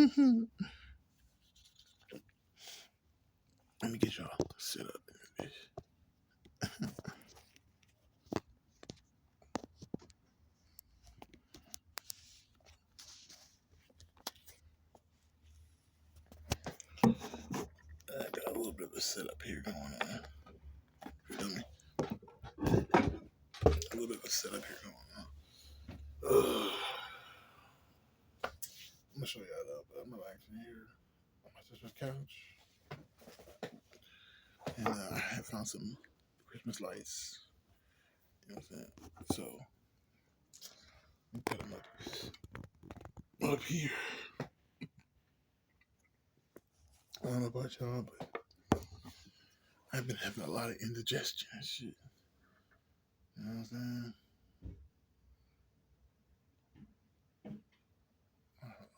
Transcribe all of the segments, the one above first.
Let me get y'all set up in this. I got a little bit of a setup here going on. You feel me? A little bit of a setup here going on. I'm gonna show y'all that, but I'm relaxing here on my sister's couch, and I have found some Christmas lights. You know what I'm saying? So let me put them up here. I don't know about y'all, but I've been having a lot of indigestion and shit. You know what I'm saying?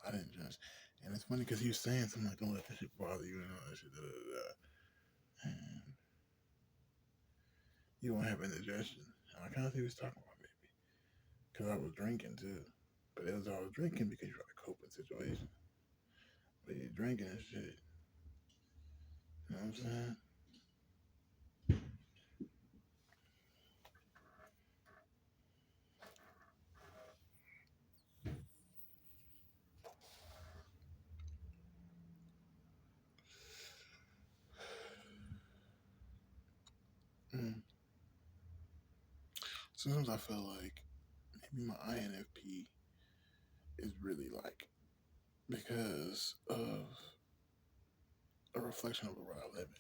I didn't just, and it's funny because he was saying something like, "Don't let that shit bother you," and all that shit. Da, da, da. And you won't have indigestion. And I kind of think he was talking about maybe because I was drinking too, but it was I was drinking because you're trying to cope with the situation. But you're drinking and shit. You know what I'm saying? Mm. Sometimes I feel like maybe my INFP is really like because of a reflection of the world I live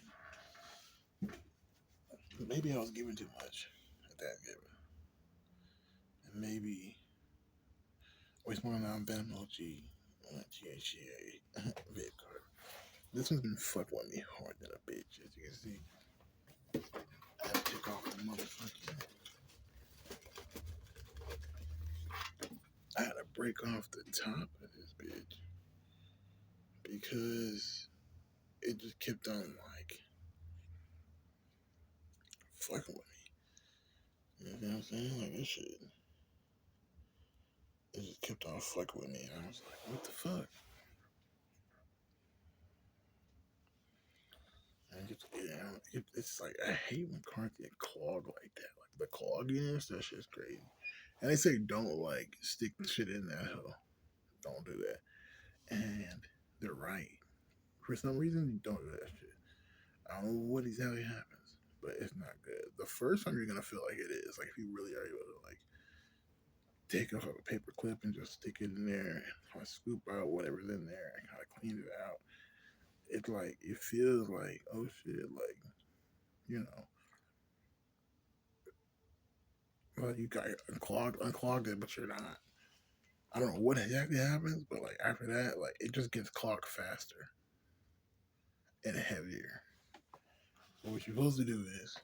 in. Maybe I was given too much at that given, and maybe always want to know Venom OG on THCA vape card. This one's been fucking with me hard than a bitch, as you can see. I had to take off the motherfucking. I had to break off the top of this bitch because it just kept on like fucking with me. You know what I'm saying? Like this shit, it just kept on fucking with me, and I was like, what the fuck? And it's like I hate when cars get clogged like that. Like the clogginess, that shit's crazy. And they say don't like stick the shit in that hole. Don't do that. And they're right. For some reason, you don't do that shit. I don't know what exactly happens, but it's not good. The first time you're gonna feel like it is, like if you really are able to like take off a paper clip and just stick it in there and kind of scoop out whatever's in there and kind of clean it out. It's like it feels like oh shit, like you know, well you got unclogged it, but you're not. I don't know what exactly happens, but like after that, like it just gets clogged faster and heavier. But what you're supposed to do is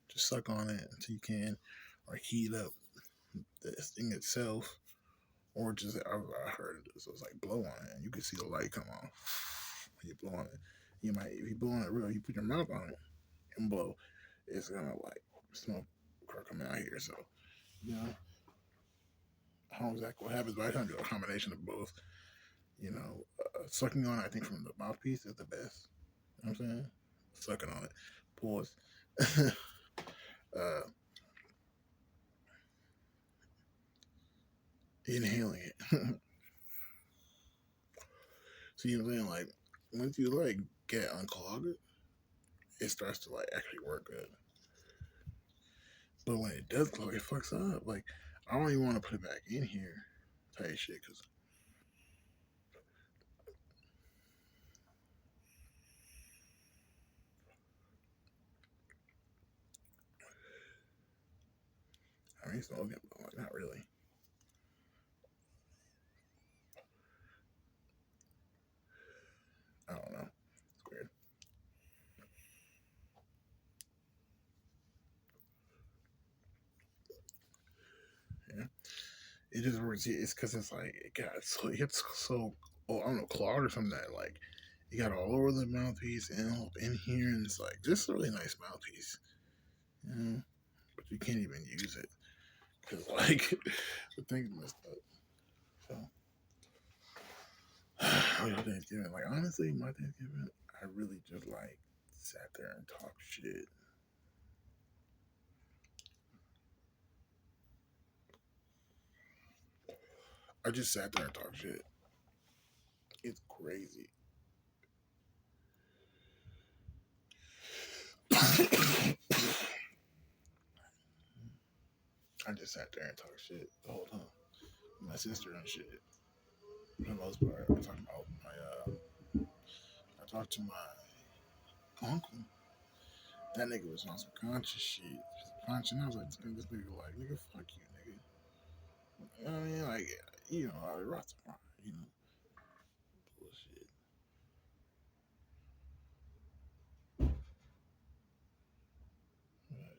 just suck on it until you can, or heat up the thing itself, or just I heard it. So it's like blow on it, and you can see the light come on. When you blow on it, you might if you blow on it real, you put your mouth on it and blow, it's gonna like smoke coming out here. So you know, I don't know exactly what happens, but I kind of do a combination of both. You know, sucking on it, I think from the mouthpiece is the best. You know what I'm saying? Sucking on it. Pause. uh, inhaling it. See what I'm saying? Like once you like get unclogged, it starts to like actually work good. But when it does clog, it fucks up. Like I don't even want to put it back in here. Type shit, because I mean smoking, but like not really. I don't know. It's weird. Yeah, it just works. It's because it's like it got so it's so oh I don't know clogged or something that like it got all over the mouthpiece and all up in here, and it's like just a really nice mouthpiece. You know, but you can't even use it because like the thing's messed up. So Oh, your Thanksgiving. Like, honestly, my Thanksgiving, I really just like sat there and talked shit. I just sat there and talked shit. It's crazy. I just sat there and talked shit the whole time. My sister and shit. For the most part, I talked about I talked to my uncle. That nigga was on some conscious shit. Conscious, and I was like, this nigga, like, nigga, fuck you, nigga. You know what I mean? Like, you know, I Rastafari, you know, bullshit. But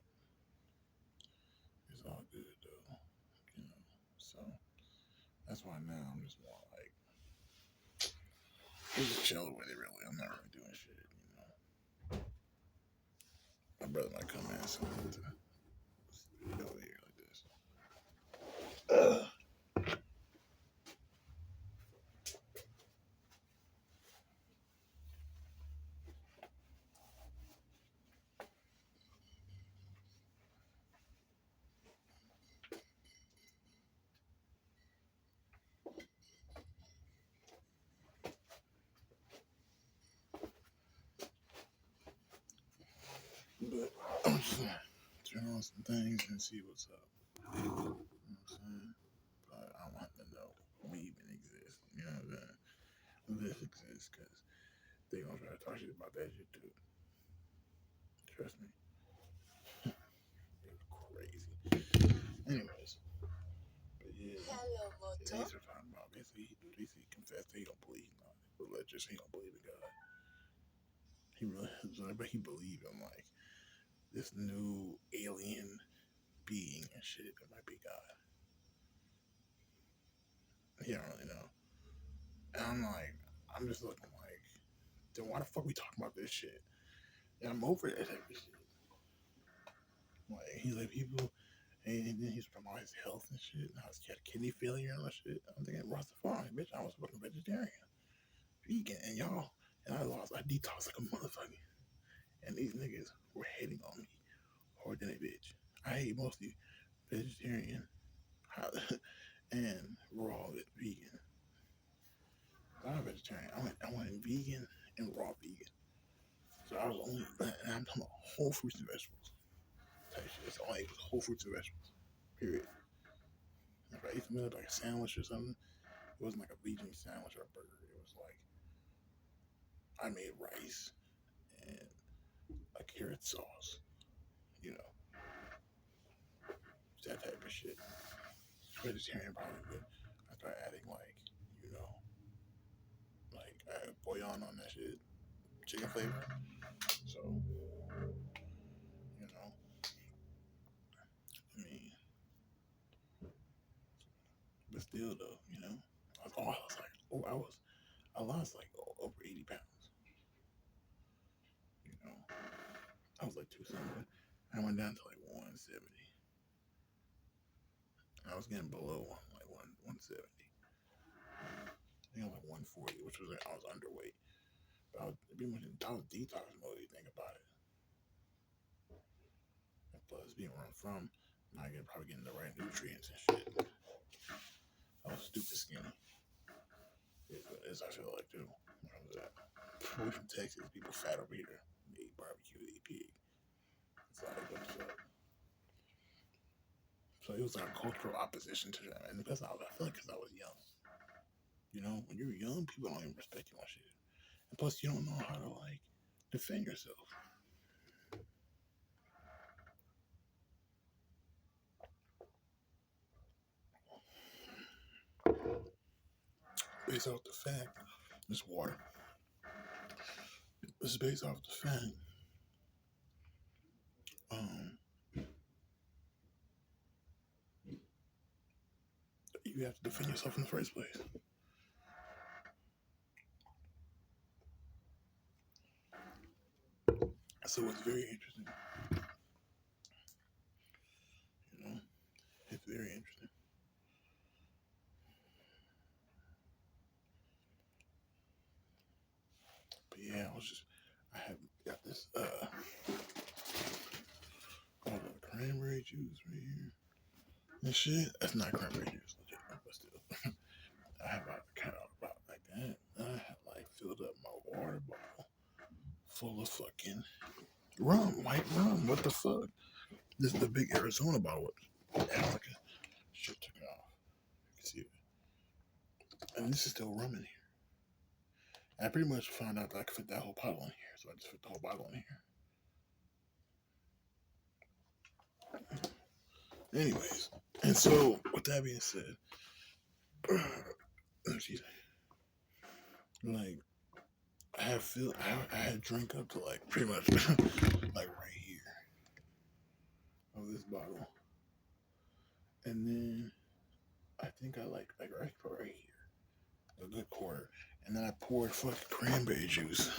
it's all good, though, you know. So, that's why now I'm just more like, I'm just chilling with it, really. I'm not really doing shit, you know. My brother might come in soon to be over here like this. But I'm just gonna turn on some things and see what's up. You know what I'm saying? But I want to know we even exist. You know what I'm saying? This exists because they gonna try to talk shit about that shit too. Trust me. It's crazy. Anyways, but yeah. Hello, Moto. These are talking about basically confessed that he don't believe in God. Religious, he don't believe in God. He really, but he believed in like this new alien being and shit that might be God. He don't really know. And I'm like, I'm just looking like, then why the fuck we talking about this shit? And I'm over that type of shit. Like, he's like, people, and then he's promoting his health and shit. And how he had kidney failure and all that shit. I'm thinking, Rastafari, bitch, I was fucking vegetarian, vegan, and y'all, and I detoxed like a motherfucker. And these niggas were hating on me harder than a bitch. I hate mostly vegetarian and raw vegan. I'm a vegetarian. I went vegan and raw vegan. So I was only, and I'm talking about whole fruits and vegetables type shit. It's all I ate was whole fruits and vegetables. Period. If I ate something like a sandwich or something, it wasn't like a vegan sandwich or a burger. It was like I made rice and a carrot sauce. You know, that type of shit. Vegetarian probably would. I started adding like, you know, like I had bouillon on that shit, chicken flavor. So, you know, I mean, but still though, you know, I lost like over 80 pounds. You know, I was like 2 something. I went down to like 170. I was getting below like 170. I think I was like 140, which was like I was underweight. But I was being I was detox mode. You think about it. And plus, being where I'm from, not getting probably getting the right nutrients and shit. I was stupid skinny. Is what it is. I feel like too. When I was at. We from Texas. People fat over here. They eat barbecue. They eat pig. It's like what the fuck. So it was like a cultural opposition to that. And because I feel like because I was young. You know, when you're young, people don't even respect you on shit. And plus, you don't know how to like defend yourself. Based off the fact, this water. This is based off the fact. Um, you have to defend yourself in the first place. So it's very interesting. You know, it's very interesting. I have got this cranberry juice right here. And shit, that's not cranberry juice, but still. I have a kind of about like that. I had like filled up my water bottle full of fucking rum, white rum. What the fuck? This is the big Arizona bottle. It has like a shit took it off. You can see it. And this is still rum in here. And I pretty much found out that I could fit that whole bottle in here, so I just fit the whole bottle in here. Anyways, and so with that being said, excuse me, like I had drink up to like pretty much like right here of this bottle, and then I think I like right here, a good quarter, and then I poured fucking cranberry juice.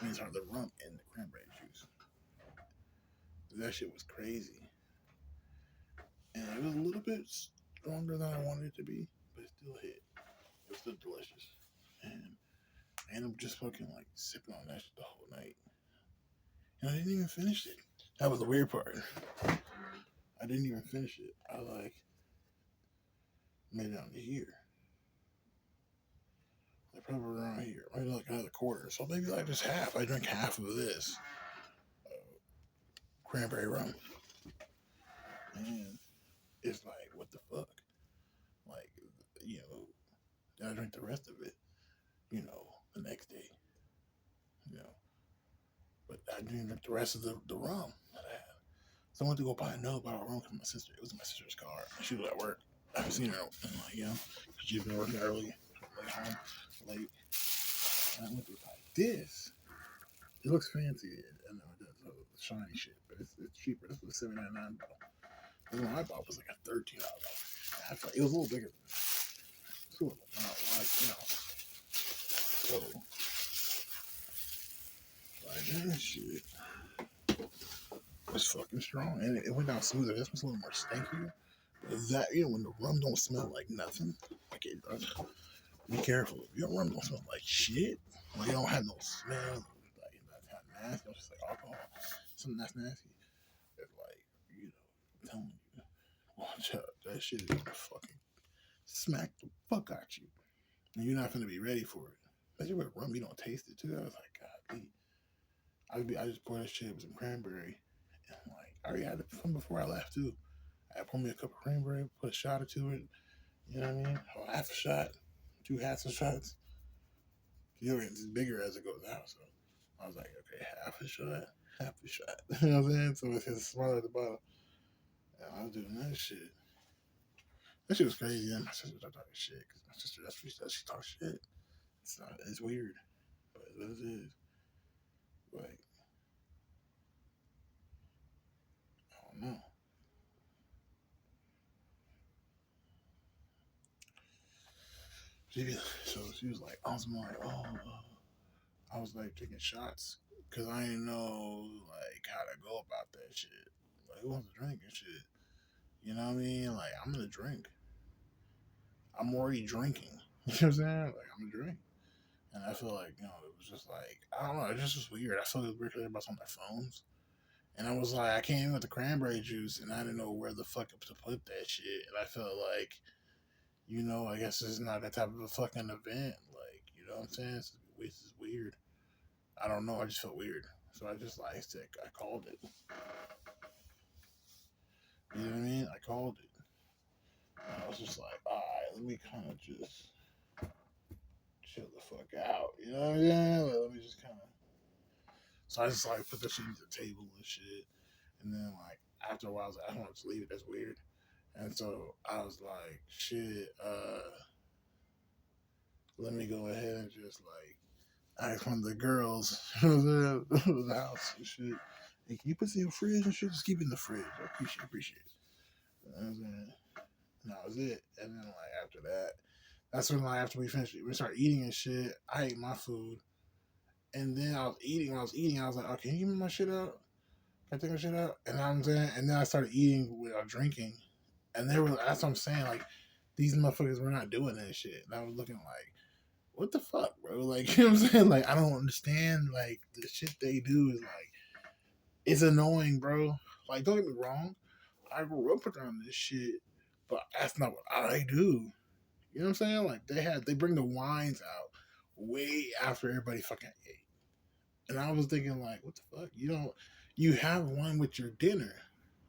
I mean, sorry, the rum in the cranberry juice. That shit was crazy, and it was a little bit stronger than I wanted it to be, but it still hit. It was still delicious, and I ended up just fucking like sipping on that shit the whole night, and I didn't even finish it. That was the weird part. I didn't even finish it. I like made it down to here. Like probably around here, maybe like another quarter. So maybe like just half. I drank half of this cranberry rum, and it's like, what the fuck? Like, you know, then I drank the rest of it, you know, the next day, you know. But I didn't drink the rest of the rum that I had. So I went to go buy another bottle of rum because my sister, it was in my sister's car. She was at work. I haven't seen her in like, you know, she's been working early, like home late. And I went to buy this. It looks fancy. I know it does. Shiny shit, but it's cheaper. This was $7.99 bottle. The one I bought was like a $13 bottle. It was a little bigger than that. It's a little, like, you know. So, like that shit. It's fucking strong. And it went down smoother. This was a little more stinkier. But that, you know, when the rum don't smell like nothing, like it does. Be careful. If your rum don't smell like shit, like you don't have no smell, like that's kind of nasty. It's just like alcohol. Something that's nasty. It's like, you know, I'm telling you, watch out. That shit is gonna fucking smack the fuck out you. And you're not gonna be ready for it. Especially with rum, you don't taste it too. I was like, God, I just poured that shit with some cranberry. And like, I already had it from before I left too. I poured me a cup of cranberry, put a shot or two in it. You know what I mean? Or half a shot, 2 halves of shots. You know, it's bigger as it goes out. So I was like, okay, half a shot, half a shot. You know what I'm saying? So it's smaller at the bottom. And I was doing that shit. That shit was crazy. And my sister started talking shit because my sister, that's what she does. She talks shit. It's weird, but it is. Like, I don't know. So she was like, I was more like, I was like taking shots because I didn't know like how to go about that shit. Like, who wants to drink and shit? You know what I mean? Like, I'm gonna drink. I'm already drinking. You know what I'm saying? Like, I'm gonna drink. And I feel like, you know, it was just like, I don't know, it just was weird. I felt it was weird because everybody's on their phones. And I was like, I came in with the cranberry juice and I didn't know where the fuck to put that shit. And I felt like, you know, I guess it's not that type of a fucking event. Like, you know what I'm saying? It's weird. I don't know. I just felt weird. So I just like said, I called it. You know what I mean? I called it. And I was just like, all right, let me kind of just chill the fuck out. You know what I'm saying? Like, let me just kind of. So I just like put that shit on the table and shit. And then like after a while, I was like, I don't want to leave it. That's weird. And so I was like, shit, let me go ahead and just like ask one of the girls in the house and shit. Hey, can you put in your fridge and shit? Just keep it in the fridge. I appreciate it. You know what I'm saying? And that was it. And then like after that, that's when like after we finished, we started eating and shit. I ate my food. And then I was eating. When I was eating, I was like, "Oh, can you give me my shit out? Can I take my shit out?" And I'm saying, and then I started eating without drinking. And they were, that's what I'm saying. Like these motherfuckers were not doing that shit. And I was looking like, what the fuck, bro? Like, you know what I'm saying? Like, I don't understand. Like, the shit they do is like, it's annoying, bro. Like, don't get me wrong. I grew up around this shit, but that's not what I do. You know what I'm saying? Like, they bring the wines out way after everybody fucking ate. And I was thinking, like, what the fuck? You have wine with your dinner.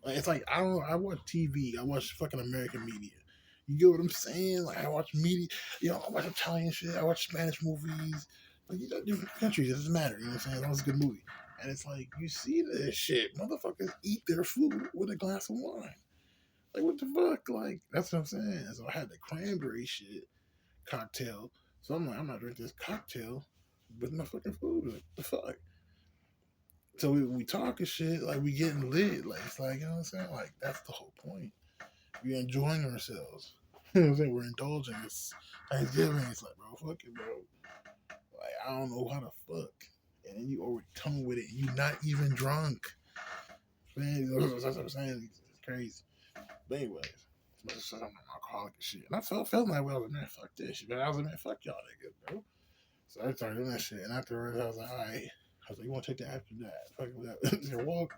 Like, it's like, I don't know. I watch TV. I watch fucking American media. You get what I'm saying? Like, I watch media. I watch Italian shit. I watch Spanish movies. Like, you got different countries. It doesn't matter. You know what I'm saying? That was a good movie. And it's like, you see this shit. Motherfuckers eat their food with a glass of wine. Like, what the fuck? Like, that's what I'm saying. So I had the cranberry shit cocktail. So I'm like, I'm not drinking this cocktail with my fucking food. Like, what the fuck? So we talking shit, like we getting lit. Like, it's like, you know what I'm saying? Like, that's the whole point. We're enjoying ourselves. You know what I'm saying? We're indulging. It's Thanksgiving. It's like, bro, fuck it, bro. Like, I don't know how to fuck. And then you already come with it. And you're not even drunk. Man, that's what I'm saying. It's crazy. But anyways, I'm alcoholic and shit. And I felt that way. I was like, man, fuck this shit. But I was like, man, fuck y'all niggas, bro. So I started doing that shit. And afterwards, I was like, all right. I was like, you want to take that after that? Fucking that. Walk.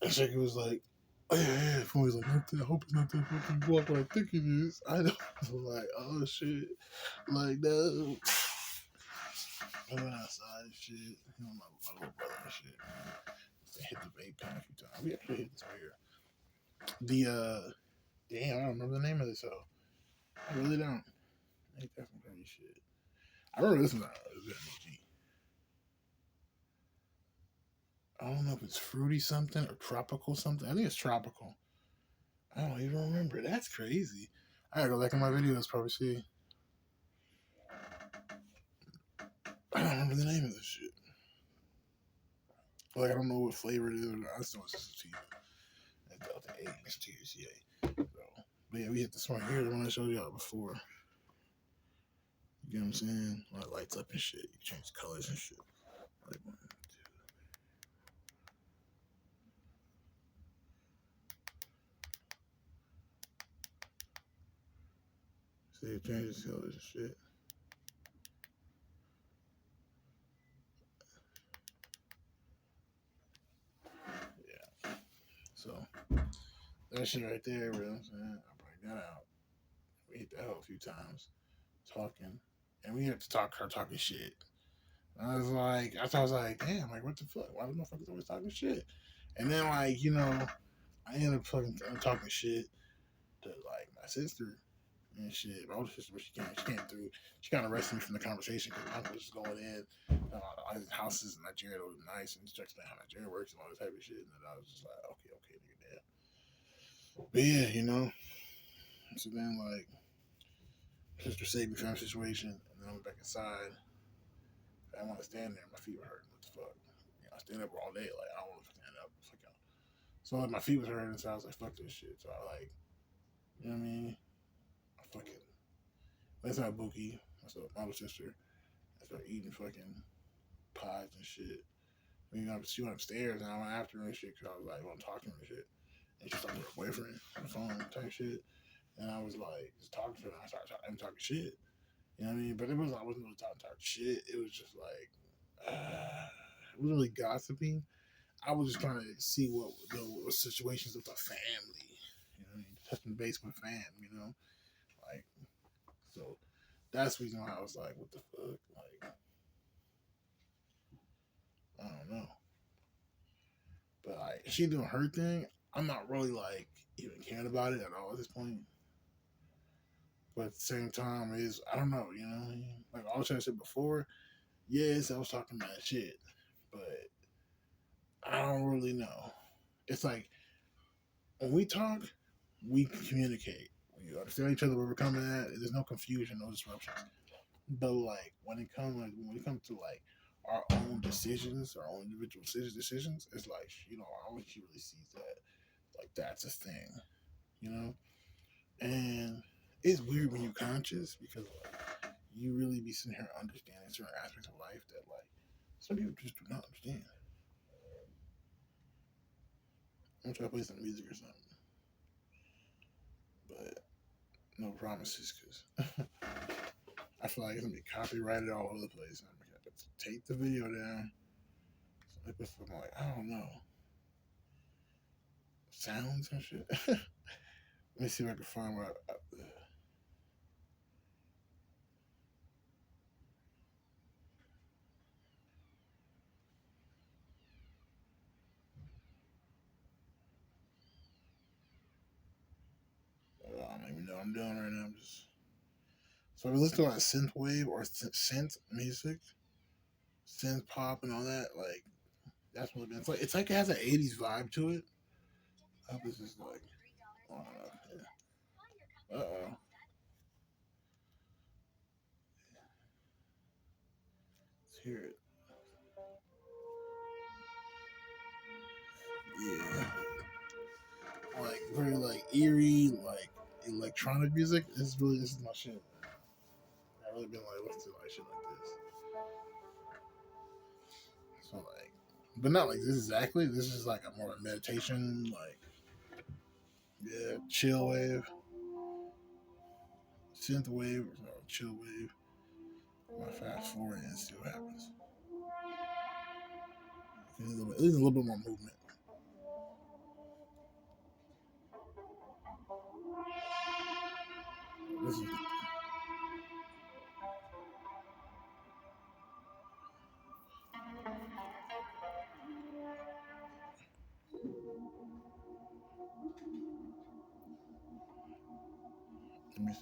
And Shaky was like, oh, yeah. He was like, I hope it's not that fucking walk what I think it is. I know. I was like, oh, shit. Like, no. I went outside and shit. My little brother and shit. I hit the vape pen a few times. We actually hit this right here. Damn, I don't remember the name of this show. I really don't. Ain't that some crazy shit? I remember this one. I don't know if it's fruity something or tropical something. I think it's tropical. I don't even remember. That's crazy. I gotta go back in my videos, probably see. I don't remember the name of this shit. Like, I don't know what flavor it is. I just know it's just tea. That Delta 8 next to THCA. So, but yeah, we hit this one here, the one I showed y'all before. You know what I'm saying? Like, lights up and shit. You change colors and shit. Like, one, two. See, it changes colors and shit. Yeah. So, that shit right there, you know what I'm saying? I bring that out. We hit that hoe a few times, talking. And we had to start talking shit. I was like, I was like, damn, like, what the fuck? Why the motherfuckers always talking shit? And then, like, I ended up fucking talking shit to, like, my sister and shit. My older sister, but she came through. She kind of rescued me from the conversation because my uncle was just going in. All these houses in Nigeria that was nice and just explain how Nigeria works and all this type of shit. And I was just like, okay, nigga, damn. But yeah, so then, like, sister saved me from that situation. And then I went back inside. I didn't want to stand there. My feet were hurting. What the fuck? I stayed up all day. Like, I don't want to stand up. Fuck out. So like, my feet was hurting. So I was like, fuck this shit. So I like, you know what I mean? I fucking went to Buki. That's my older sister. I started eating fucking pies and shit. She went upstairs and I went after her and shit because I was like, well, I'm talking to her and shit. And she started with her boyfriend on the phone type shit. And I was like, just talking to her. And I started talking shit. You know what I mean? But I wasn't really talking shit. It was just like, it wasn't really gossiping. I was just trying to see what the situations with the family. You know what I mean? Touching base with fam, Like, so that's the reason why I was like, what the fuck? Like, I don't know. But like, she doing her thing. I'm not really like even caring about it at all at this point. But at the same time, I don't know, Like all I said before, yes, I was talking about shit, but I don't really know. It's like when we talk, we communicate. We understand each other where we're coming at. There's no confusion, no disruptions. But like when it comes to like our own decisions, our own individual decisions, it's like I don't think she really sees that. Like that's a thing, you know. And it's weird when you're conscious because like you really be sitting here understanding certain aspects of life that like some people just do not understand. I'm trying to play some music or something, but no promises because I feel like it's gonna be copyrighted all over the place. I'm gonna have to take the video down. So I'm like, I don't know, sounds and shit. Let me see if I can find what. I don't even know what I'm doing right now. I'm just so if we listen to like synth wave or synth music, synth pop and all that, like that's what it's like it has an '80s vibe to it. I hope this is like, I don't know. Yeah. Uh-oh. Let's hear it. Yeah. Like very like eerie, like electronic music. This is my shit. I've really been like listening to like shit like this. So like, but not like this exactly. This is like a more meditation, like yeah, chill wave, synth wave, or chill wave. My fast forward and see what happens. At least a little bit more movement. This is, let me see.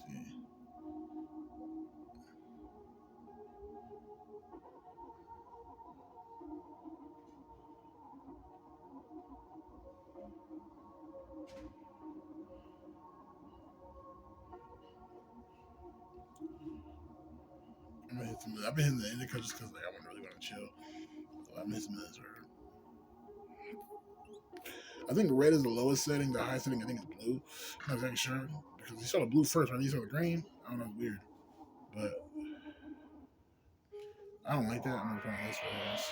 I'm gonna hit some. I've been hitting the indica just because like I really want to chill. So I'm hitting some of this. I think red is the lowest setting. The highest setting I think is blue. I'm not exactly sure because you saw the blue first, right? You saw the green. I don't know. It's weird, but I don't like that. I'm gonna put on this for us.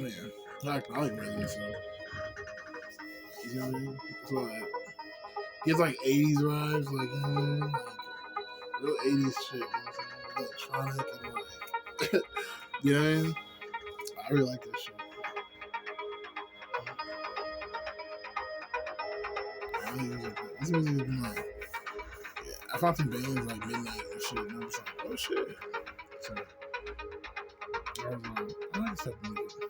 Oh, yeah, I like rhythm stuff. You know what I mean? It's like it's like '80s vibes, like like real '80s shit. You know what I'm saying? Electronic and like you know what I mean? I really like this shit. I really like that. This music has been like, yeah, I found some bands like Midnight and shit, and I was like, oh shit. So I was like, I like this type of music.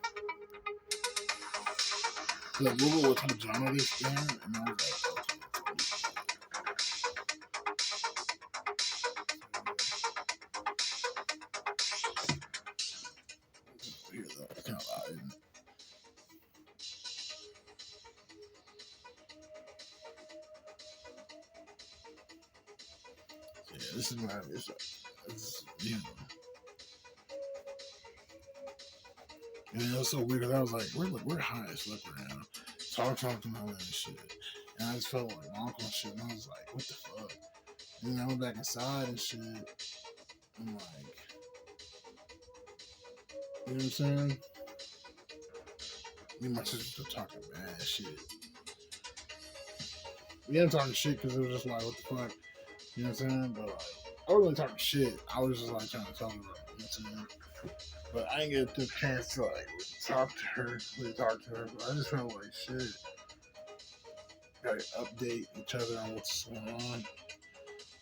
So like Google what type of genre this in, and I was like, okay, here's that. Kind of loud, isn't it? So, yeah, this is what I it's, you know. And it was so weird because I was like, we're high as fuck right now. Talking all that shit. And I just felt like my uncle and shit. And I was like, what the fuck? And then I went back inside and shit. I'm like, you know what I'm saying? Me and my sister were talking bad shit. We ended up talking shit because it was just like, what the fuck? You know what I'm saying? But like, I wasn't talking shit. I was just like trying to talk about it. You know what I'm saying? But I didn't get the chance to like talk to her, really talk to her. But I just felt like shit. Gotta update each other on what's going on,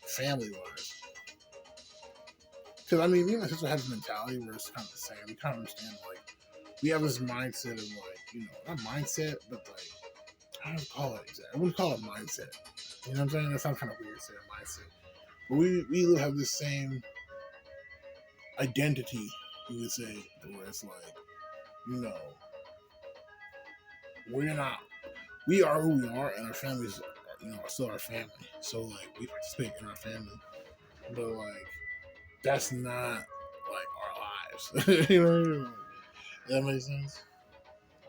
family wise. Because I mean, me and my sister have this mentality where it's kind of the same. We kind of understand like we have this mindset of like not mindset, but like I don't call it exactly. I wouldn't call it mindset. You know what I'm saying? That sounds kind of weird saying mindset, but we have the same identity. You would say where it's like you know we're not we are who we are, and our families are still our family. So like we participate in our family, but like that's not like our lives. You know, that makes sense.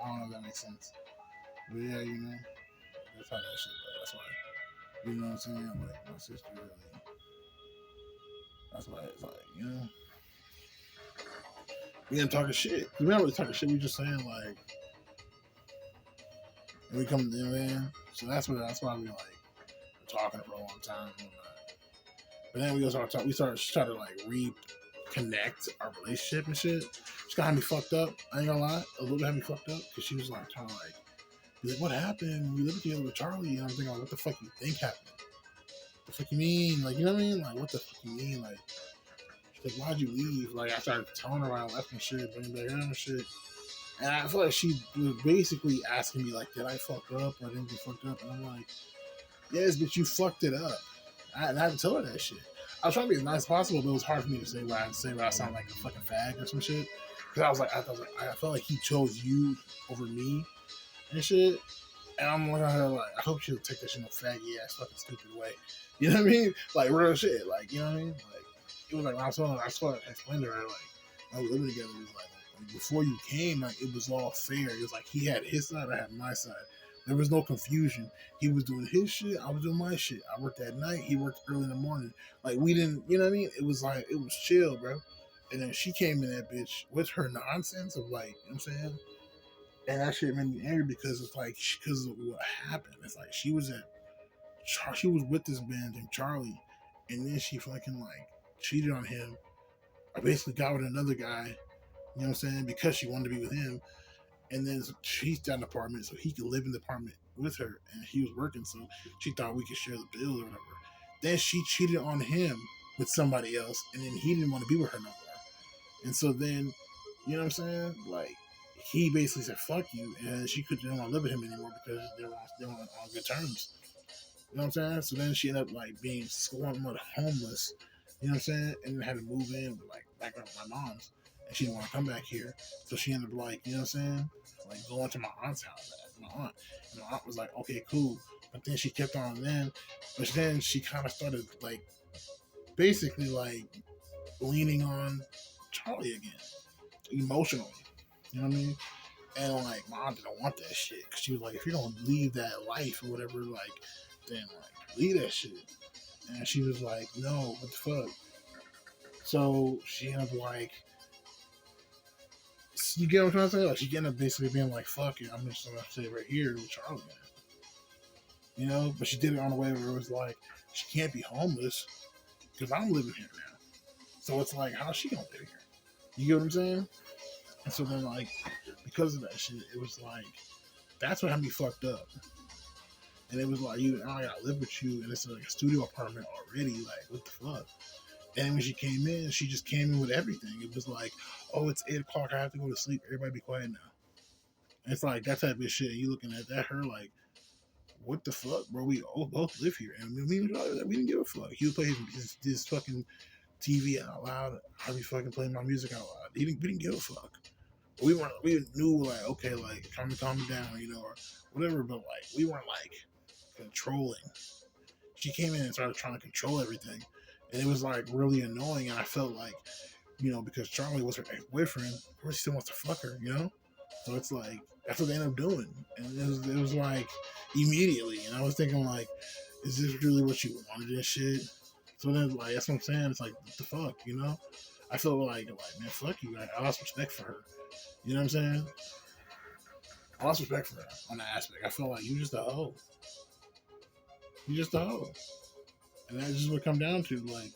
I don't know if that makes sense, but yeah, that's how that shit. That's why you know what I'm saying. Like my sister really. That's why it's like We ain't talking shit. We not really talking shit. We just saying like, and we come, you know what I mean? So that's why we like talking for a long time. But then we go start talking. We started trying to like reconnect our relationship and shit. She got me fucked up. I ain't gonna lie, a little bit had me fucked up because she was like trying to like be like, "What happened? We lived together with Charlie." And I'm thinking, like, "What the fuck you think happened? What the fuck you mean? Like, you know what I mean? Like, what the fuck you mean? Like, she's like, why'd you leave?" Like, I started telling her why I left and shit, bringing back her and shit. And I feel like she was basically asking me like, "Did I fuck up or didn't get fucked up?" And I'm like, "Yes, but you fucked it up." And I had to tell her that shit. I was trying to be as nice as possible, but it was hard for me to say where I sound like a fucking fag or some shit. Because I felt like he chose you over me and shit. And I'm looking at her like, I hope she'll take this shit in a faggy ass fucking stupid way. You know what I mean? Like real shit. Like, you know what I mean? Like it was like when I was telling her, I swear I explained to her like I was living together. It was like before you came, like it was all fair. It was like he had his side, I had my side. There was no confusion. He was doing his shit, I was doing my shit. I worked at night, he worked early in the morning. Like we didn't, you know what I mean? It was like it was chill, bro. And then she came in that bitch with her nonsense of like, you know what I'm saying? And that shit made me angry because it's like because of what happened. It's like she was with this man named Charlie, and then she fucking like cheated on him. I basically got with another guy. You know what I'm saying? Because she wanted to be with him, and then she's got an apartment, so he could live in the apartment with her, and he was working, so she thought we could share the bill or whatever. Then she cheated on him with somebody else, and then he didn't want to be with her no more. And so then, you know what I'm saying? Like, he basically said, fuck you. And she couldn't want to live with him anymore because they were on good terms. You know what I'm saying? So then she ended up, like, being somewhat homeless. You know what I'm saying? And then had to move in, like, back up with my mom's. And she didn't want to come back here. So she ended up, like, you know what I'm saying? Like, going to my aunt's house. My aunt. And my aunt was like, okay, cool. But then she kept on then. But then she kind of started, like, basically, like, leaning on Charlie again emotionally. You know what I mean? And like, my aunt didn't want that shit because she was like, if you don't leave that life or whatever, like, then like leave that shit. And she was like, no, what the fuck? So she ended up like, you get what I'm trying to say? Like, she ended up basically being like, fuck it, I'm just gonna stay right here with Charlie. You know, but she did it on a way where it was like, she can't be homeless because I'm living here now. So it's like, how's she gonna live here? You get what I'm saying? And so then, like, because of that shit, it was like, that's what had me fucked up. And it was like, you, I gotta live with you, and it's like a studio apartment already. Like, what the fuck? And when she came in, she just came in with everything. It was like, oh, it's 8 o'clock. I have to go to sleep. Everybody be quiet now. And it's like that type of shit. You looking at that, her like, what the fuck, bro? We all both live here, and we didn't give a fuck. He would play his fucking TV out loud. I'd be fucking playing my music out loud. We didn't give a fuck. We knew like, okay, like calm down, you know, or whatever. But like we weren't like controlling. She came in and started trying to control everything, and it was like really annoying. And I felt like, you know, because Charlie was her ex-boyfriend, of course she still wants to fuck her, you know. So it's like that's what they ended up doing, and it was like immediately. And I was thinking like, is this really what you wanted and shit? So then like that's what I'm saying. It's like what the fuck, you know. I felt like man, fuck you. I lost respect for her. You know what I'm saying? I lost respect for her on that aspect. I felt like you just a hoe. You just a hoe. And that's just what it come down to. Like,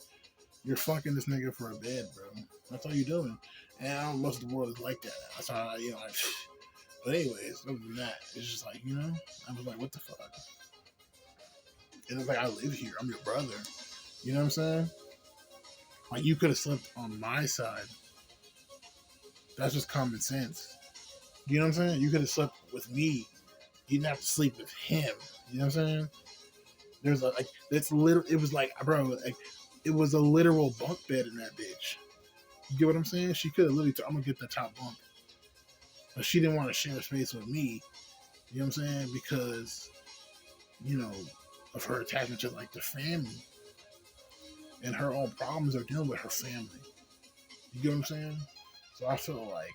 you're fucking this nigga for a bed, bro. That's all you're doing. And I don't know, most of the world is like that. That's how I, you know, like, but anyways, other than that, it's just like, you know, I was like, what the fuck? And it's like, I live here. I'm your brother. You know what I'm saying? Like, you could have slept on my side. That's just common sense. You know what I'm saying? You could have slept with me. You didn't have to sleep with him. You know what I'm saying? There's a, like, it's literal. It was like, bro, like, it was a literal bunk bed in that bitch. You get what I'm saying? She could have literally I'm gonna get the top bunk. But she didn't want to share space with me. You know what I'm saying? Because, you know, of her attachment to like the family. And her own problems are dealing with her family. You get what I'm saying? So I feel like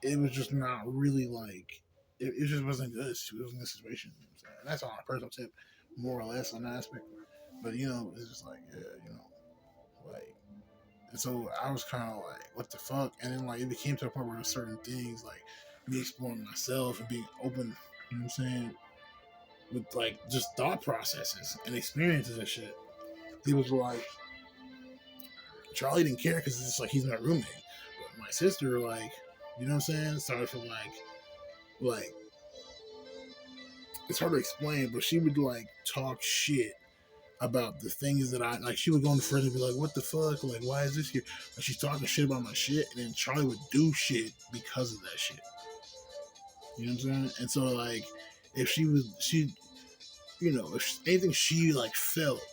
it was just not really like it just wasn't good. It wasn't a good situation. You know what I'm saying? And that's on a personal tip, more or less on that aspect. But you know, it's just like, yeah, you know, like And so I was kind of like, what the fuck? And then like it became to a point where there's certain things like me exploring myself and being open, you know what I'm saying, with like just thought processes and experiences and shit. He was like, Charlie didn't care because it's just like he's my roommate. But my sister, like, you know what I'm saying, started from like it's hard to explain, but she would like talk shit about the things that I like. She would go on the fridge and be like, "What the fuck? Like, why is this here?" And she's talking shit about my shit, and then Charlie would do shit because of that shit. You know what I'm saying? And so like, if she, you know, if anything she like felt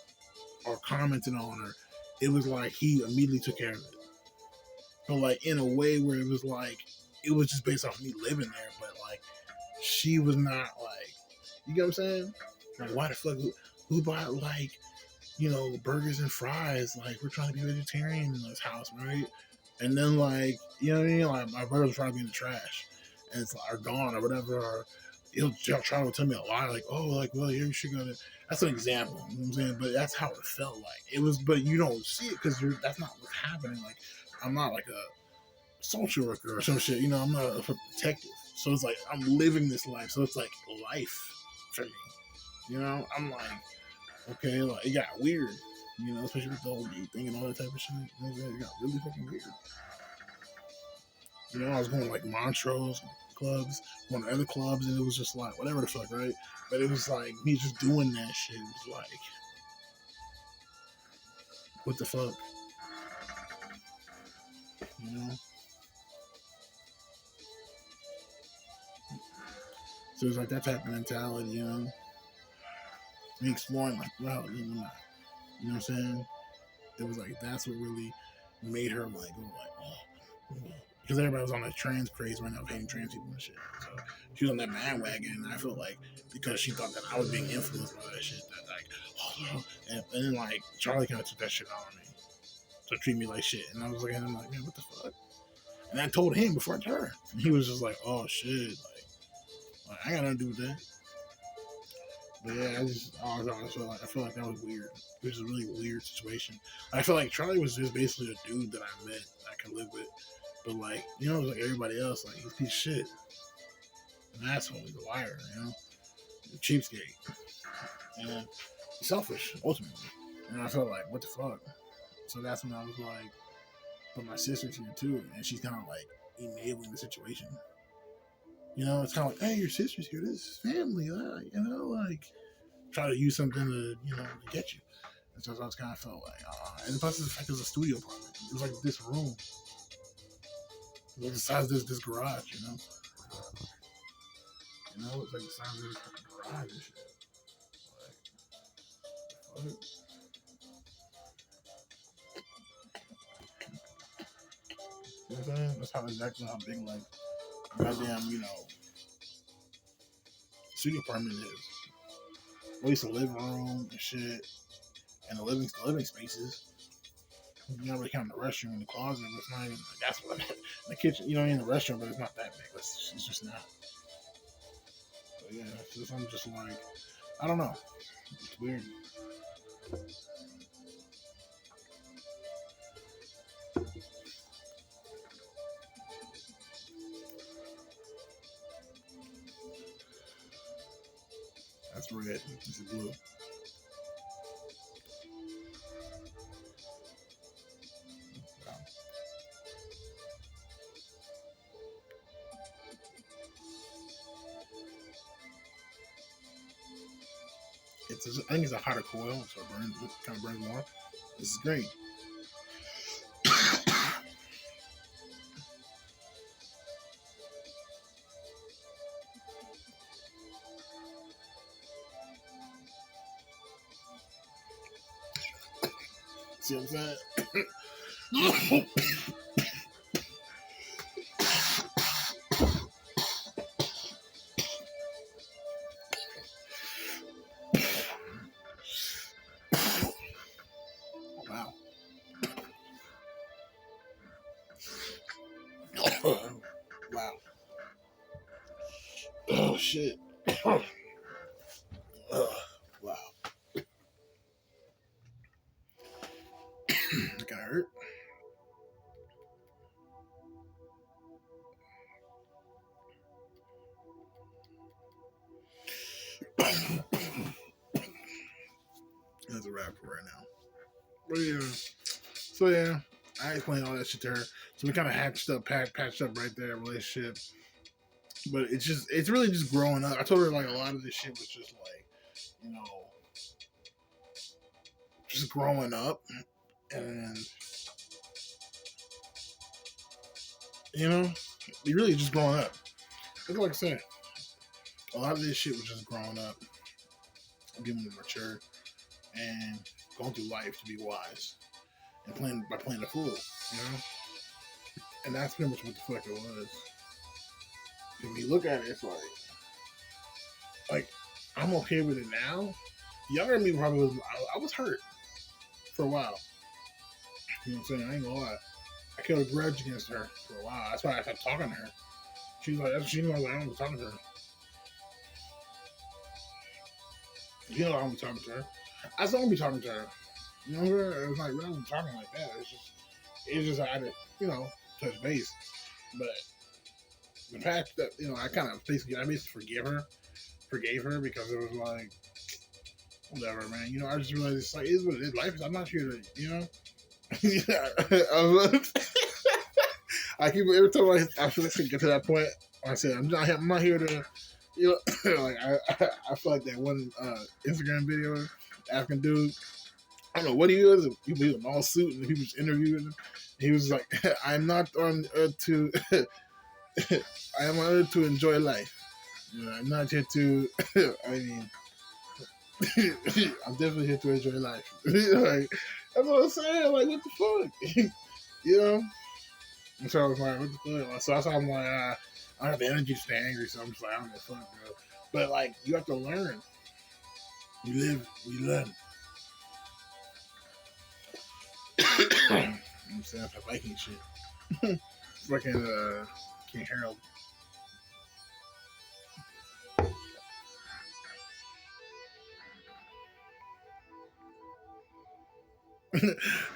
or commented on her, it was like he immediately took care of it. But like in a way where it was like it was just based off me living there, but like she was not like, you get what I'm saying? Like, why the fuck? Who bought like, you know, burgers and fries? Like, we're trying to be vegetarian in this house, right? And then like, you know what I mean? Like, my burgers trying to be in the trash, and it's like, are gone or whatever. Or he'll try to tell me a lie, like, oh, like, well, you should go to. That's an example, you know what I'm saying? But that's how it felt like. It was, but you don't see it because that's not what's happening. Like, I'm not like a social worker or some shit. You know, I'm not a detective. So it's like I'm living this life. So it's like life for me. You know, I'm like, okay, like it got weird. You know, especially with the whole gay thing and all that type of shit. You know, it got really fucking weird. You know, I was going to like Montrose clubs, going to other clubs, and it was just like whatever the fuck, right? But it was like me just doing that shit. It was like, what the fuck, you know? So it's like that type of mentality, you know? Me exploring like, well, you know what I'm saying? It was like that's what really made her like go like, oh, because everybody was on that trans craze right now, hating trans people and shit. So she was on that bandwagon, and I felt like because she thought that I was being influenced by that shit, that like, oh, and then like Charlie kind of took that shit on me to treat me like shit, and I was like, and I'm like, man, what the fuck? And I told him before I told her, and he was just like, oh shit, like I got nothing to do with that. But yeah, I feel like that was weird. It was a really weird situation. I feel like Charlie was just basically a dude that I met that I could live with. But like, you know, like everybody else, like he's a piece of shit. An asshole, he's a liar, you know? He's a cheapskate. And he's selfish, ultimately. And I felt like, what the fuck? So that's when I was like, but my sister's here too, and she's kinda like enabling the situation. You know, it's kinda like, hey, your sister's here, this is family, you know, like try to use something to, you know, to get you. And so I was kind of felt like, and plus it's like it was a studio apartment. It was like this room, it was the size of this garage, you know. You know, it's like the size of this garage and shit. Like, what? You know what I'm saying? That's how exactly how big like goddamn, you know, studio apartment is. At least the living room and shit, and the living spaces. You don't really count the restroom and the closet, but it's not even like that's what the kitchen. You know, in the restroom, but it's not that big. It's just not. But yeah, so I'm just like, I don't know. It's weird. That's red. This is blue. Wow. I think it's a hotter coil, so it kind of burns more. This is great. See what I'm saying? Wow. Wow. Oh shit. Wow. That kind of hurt. That's a wrap for right now. But yeah. So yeah, I explained all that shit to her. So we kind of patched up right there, relationship. But it's really just growing up. I told her like a lot of this shit was just like, you know, just growing up, and you know, you really just growing up. Like I said, a lot of this shit was just growing up, getting mature, and going through life to be wise, and playing the fool, you know. And that's pretty much what the fuck it was. When you look at it, it's like I'm okay with it now. Younger me probably was. I was hurt for a while. You know what I'm saying? I ain't gonna lie. I kept a grudge against her for a while. That's why I started talking to her. She was like, she knew I was like, I don't be talking to her. You know I don't be talking to her. I still don't be talking to her. You know, it was like, we don't be talking like that. It's just I had to, you know, touch base. But the fact that, you know, I basically forgave her because it was like, whatever, man. You know, I just realized it's like, it is what it is. Life is, I'm not here to, you know. Yeah, I keep every time I feel like I get to that point. I said I'm not here to, you know, like I feel like that one Instagram video, African dude. I don't know what he was. He was in all suit and he was interviewing him. He was like, "I'm not on earth to, I am on earth to enjoy life. You know, I'm not here to. I mean, I'm definitely here to enjoy life. Like, that's what I'm saying. Like, what the fuck, you know?" And so I was like, what the fuck? So that's why I'm like, I don't have the energy to stay angry, so I'm just like, I don't give a fuck, bro. But like, you have to learn. You live, you learn. I'm saying for Viking shit. Fucking King Harold.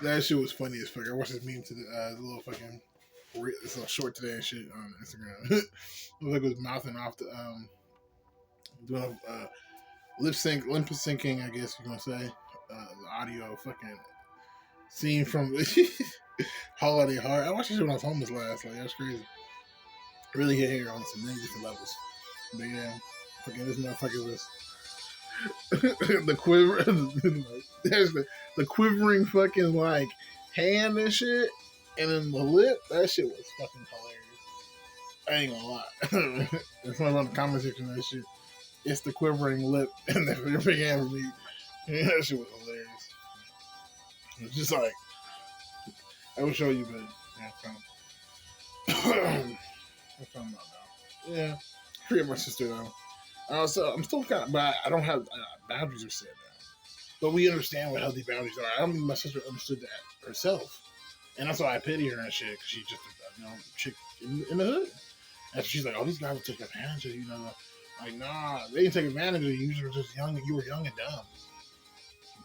That shit was funny as fuck. I watched this meme to the little fucking this little short today and shit on Instagram. It was like it was mouthing off the doing lip syncing, I guess you're gonna say. The audio fucking scene from Holiday Heart. I watched this when I was homeless last. Like that's crazy. Really hit here on some many different levels. But yeah, fucking this motherfucker was the quiver. There's the quivering fucking like hand and shit, and then the lip. That shit was fucking hilarious. I ain't gonna lie. It's one of the comment section of that shit. It's the quivering lip and the big hand for me. Yeah, that shit was hilarious. It's just like I will show you, but yeah, I'm talking about now. Yeah, forget my sister though. So I'm still kind of, but I don't have boundaries are set now. But we understand what healthy boundaries are. I don't think my sister understood that herself, and that's why I pity her and shit because she's just a chick in the hood. And she's like, "Oh, these guys will take advantage of you." Know, like, nah, they didn't take advantage of you. You were just young. You were young and dumb.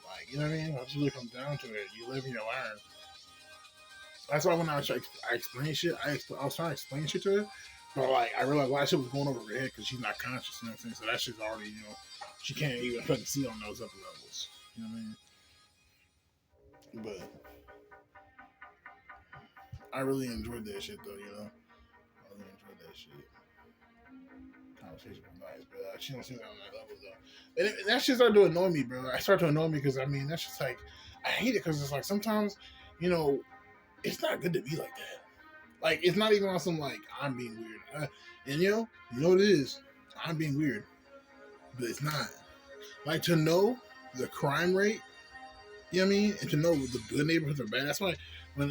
Like, you know what I mean? Once you really come down to it, you live and you learn. That's why when I explain shit, I was trying to explain shit to her, but like I realized why shit was going over her head because she's not conscious, you know what I'm saying? So that shit's already, you know, she can't even fucking see on those upper levels. You know what I mean? But I really enjoyed that shit though, you know? I really enjoyed that shit. Conversation was nice, but she don't see that on that level though. And that shit started to annoy me, bro. I started to annoy me because I mean that's just like I hate it because it's like sometimes, you know, it's not good to be like that. Like it's not even on some like I'm being weird, and you know what it is. I'm being weird, but it's not. Like to know the crime rate, you know what I mean, and to know the good neighborhoods are bad. That's why when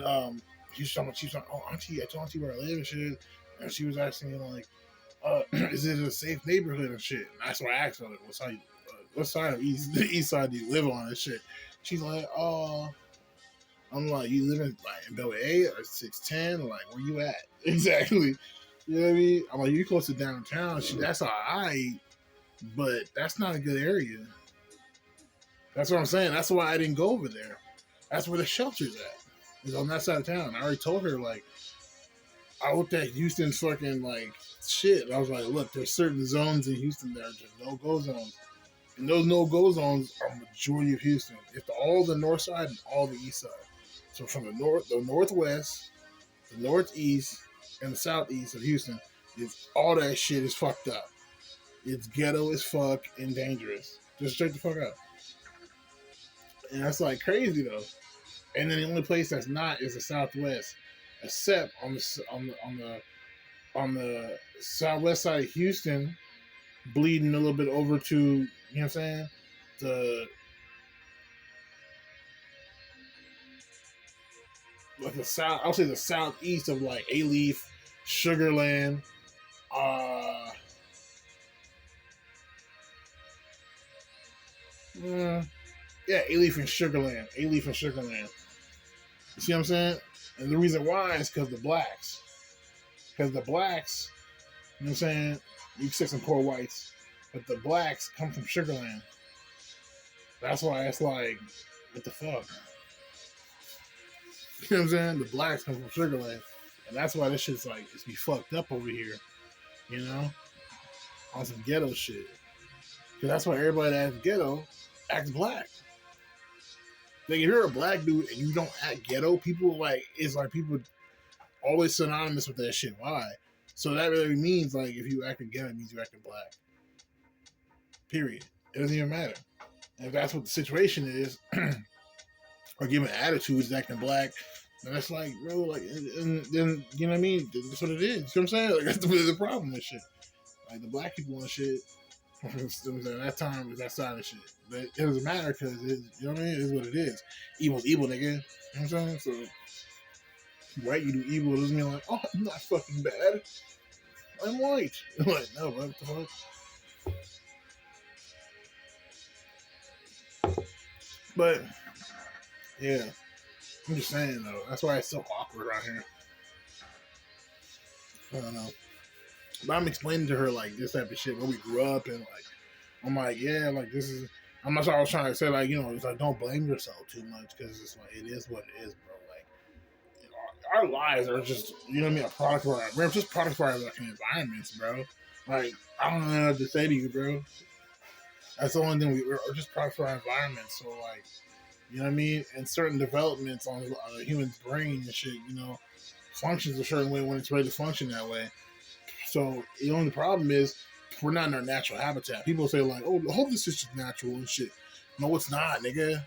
she was like, oh auntie, I told auntie where I live and shit, and she was asking me like, is it a safe neighborhood and shit? And that's why I asked her like, what side of the east side do you live on and shit? She's like, oh. I'm like, you live in like in Bel Air or 610? Like, where you at? Exactly. You know what I mean? I'm like, you close to downtown. That's all right, but that's not a good area. That's what I'm saying. That's why I didn't go over there. That's where the shelter's at. It's on that side of town. I already told her, like, I looked at Houston's fucking, like, shit. I was like, look, there's certain zones in Houston that are just no-go zones. And those no-go zones are majority of Houston. It's all the north side and all the east side. So from the northwest, the northeast, and the southeast of Houston, all that shit is fucked up. It's ghetto as fuck and dangerous. Just straight the fuck up. And that's like crazy though. And then the only place that's not is the southwest, except on the southwest side of Houston, bleeding a little bit over to, you know what I'm saying, the south. I'll say the southeast of like Alief, Sugarland, yeah, Alief and Sugarland. You see what I'm saying? And the reason why is because the blacks. Because the blacks, you know what I'm saying? You can say some poor whites, but the blacks come from Sugarland. That's why it's like, what the fuck? You know what I'm saying? The blacks come from Sugarland. And that's why this shit's like, it's be fucked up over here. You know? On some ghetto shit. Because that's why everybody that acts ghetto acts black. Like, if you're a black dude and you don't act ghetto, people like, it's like people always synonymous with that shit. Why? So that really means, like, if you acting ghetto, it means you acting black. Period. It doesn't even matter. And if that's what the situation is, or giving attitudes acting black, then it's like, bro, like, and then, you know what I mean? That's what it is. You know what I'm saying? Like, that's the problem with shit. Like, the black people and shit, at that time was that side of shit. But it doesn't matter because, you know what I mean? It is what it is. Evil's evil, nigga. You know what I'm saying? So, white, you do evil, it doesn't mean like, oh, I'm not fucking bad. I'm white. I'm like, no, what the fuck? But, yeah. I'm just saying, though. That's why it's so awkward around here. I don't know. But I'm explaining to her, like, this type of shit, where we grew up, and, like, I'm like, yeah, like, this is... I'm not sure I was trying to say, like, you know, it's like, don't blame yourself too much, because it's like, it is what it is, bro. Like, you know, our lives are just, you know what I mean, a product of our... We're just product of our, like, environments, bro. Like, I don't know what to say to you, bro. That's the only thing we're just product of our environment, so, like, you know what I mean? And certain developments on a human's brain and shit, you know, functions a certain way when it's ready to function that way. So the only problem is we're not in our natural habitat. People say like, "Oh, I hope this is just natural and shit." No, it's not, nigga.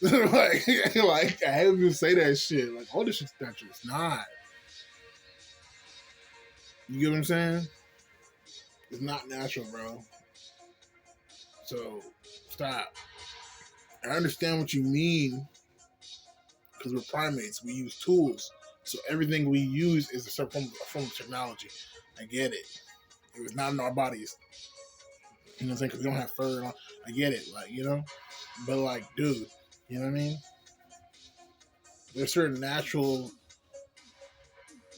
like I have you say that shit. Like, all this shit's natural. It's not. You get what I'm saying? It's not natural, bro. So stop. I understand what you mean because we're primates. We use tools. So everything we use is a form of technology. I get it. It was not in our bodies. You know what I'm saying? Because we don't have fur. And I get it. Like, you know? But, like, dude, you know what I mean? There's certain natural...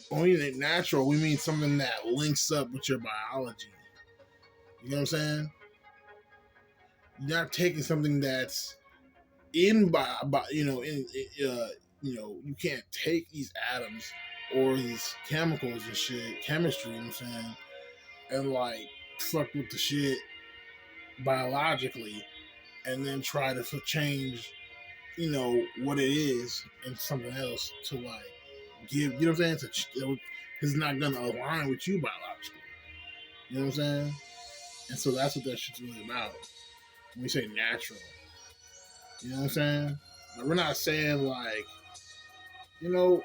When we mean natural, we mean something that links up with your biology. You know what I'm saying? You're not taking something that's you know, you can't take these atoms or these chemicals and shit, chemistry, you know what I'm saying, and like fuck with the shit biologically and then try to change, you know, what it is into something else to like give, you know what I'm saying, it's not gonna align with you biologically. You know what I'm saying? And so that's what that shit's really about. When we say natural. You know what I'm saying? Like, we're not saying like, you know,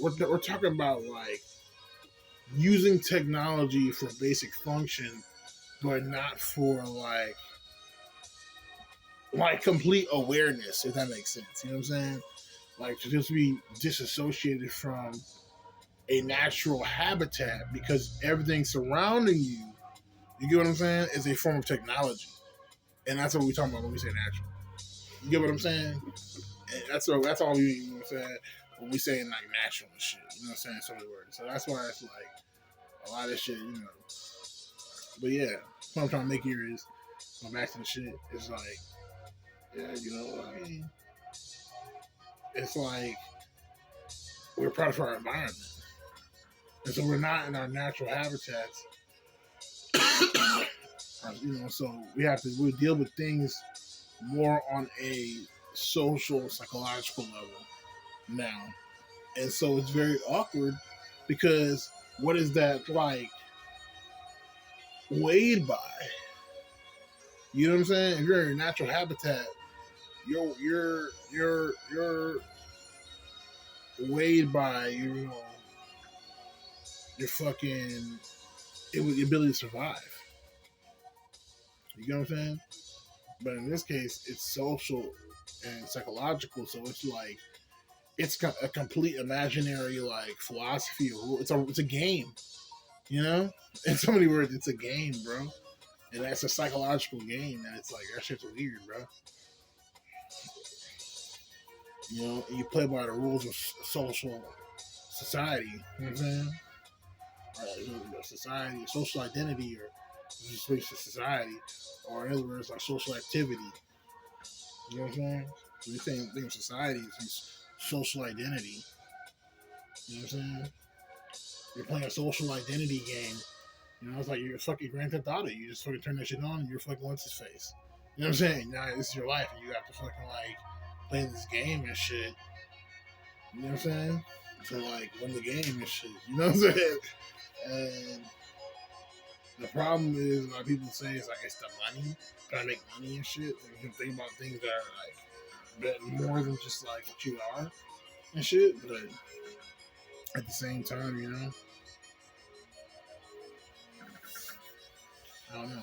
we're talking about like using technology for basic function, but not for like complete awareness, if that makes sense. You know what I'm saying? Like to just be disassociated from a natural habitat because everything surrounding you, you get what I'm saying, is a form of technology. And that's what we're talking about when we say natural. You get what I'm saying? And that's all we, you know what I'm saying, when we saying like natural and shit. You know what I'm saying? So many words. So that's why it's like a lot of shit, you know. But yeah, what I'm trying to make here is going back to the shit. It's like, yeah, you know what I mean? It's like we're a product of our environment. And so we're not in our natural habitats So we deal with things more on a social, psychological level now. And so it's very awkward because what is that like weighed by? You know what I'm saying? If you're in your natural habitat, you're weighed by your fucking the ability to survive. You know what I'm saying? But in this case, it's social and psychological. So it's like it's a complete imaginary like philosophy. It's a game. You know, in so many words, it's a game, bro. And that's a psychological game, and it's like that shit's weird, bro. And you play by the rules of social society. You know what I'm saying? Society, social identity, or just society, or in other words, like social activity. You know what I'm saying? So the same thing with society is social identity. You know what I'm saying? You're playing a social identity game. It's like you're fucking Grand Theft Auto. You just fucking turn that shit on and you're fucking what's his face. You know what I'm saying? Now this is your life and you have to fucking like play this game and shit. You know what I'm saying? To like win the game and shit. You know what I'm saying? And the problem is like people say it's like it's the money, trying to make money and shit. And you can think about things that are like more than just like what you are and shit. But at the same time, I don't know.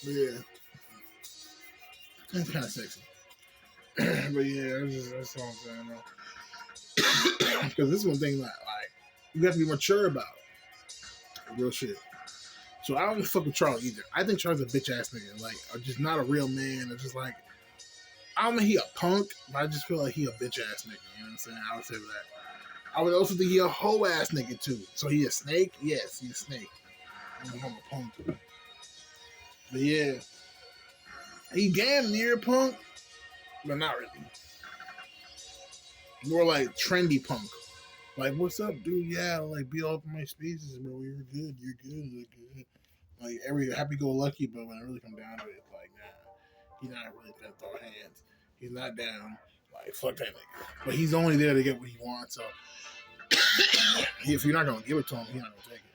But yeah, it's kind of sexy. But yeah, that's all I'm saying. Because this is one thing that like you have to be mature about. Real shit. So I don't fuck with Charlie either. I think Charlie's a bitch ass nigga. Like, just not a real man. It's just like I don't think he a punk, but I just feel like he a bitch ass nigga. You know what I'm saying? I would say that. I would also think he a hoe ass nigga too. So he a snake? Yes, he a snake. I'm a punk. But yeah, he damn near punk, but not really. More like trendy punk. Like, what's up, dude? Yeah, like be all up in my spaces, bro. You're good. You're good. You're good. Like every happy go lucky, but when it really come down to it, it's like nah, he's not really gonna throw hands. He's not down. Like fuck that nigga. But he's only there to get what he wants. So if you're not gonna give it to him, he's not gonna take it.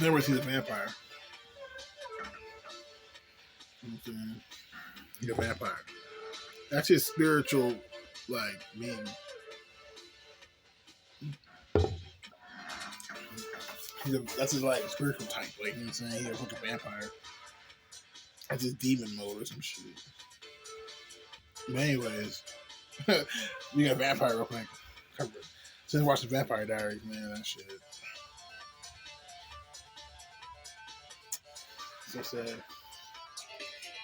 Never see the vampire. You know what I'm saying? He's a vampire. That's his spiritual like being. That's his like spiritual type. Like you know what I'm saying? He's a fucking vampire. That's his demon mode or some shit. But anyways, we got vampire real quick. Since watching Vampire Diaries, man, that shit so sad.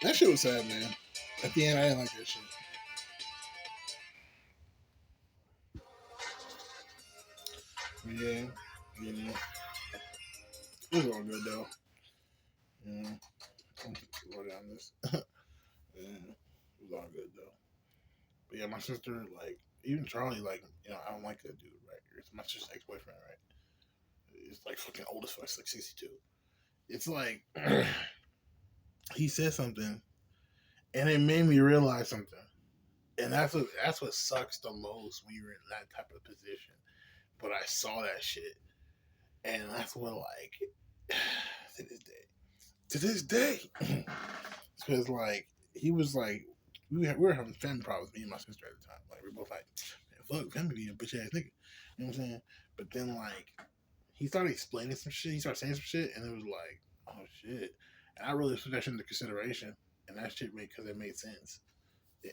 That shit was sad, man. At the end, I didn't like that shit. But yeah, you know, it was all good though. You know, roll down this. Yeah, it was all good though. But yeah, my sister, like, even Charlie, like, I don't like that dude, right? It's my sister's ex boyfriend, right? It's like fucking old as fuck, it's like 62. It's like, he said something, and it made me realize something. And that's what sucks the most when you're in that type of position. But I saw that shit, and that's what like to this day, because like he was like we were having family problems, me and my sister at the time. Like we are both like, man, fuck, family being a bitch ass nigga. You know what I'm saying? But then like he started explaining some shit. He started saying some shit, and it was like, oh shit. And I really took that shit into consideration, and that shit because it made sense.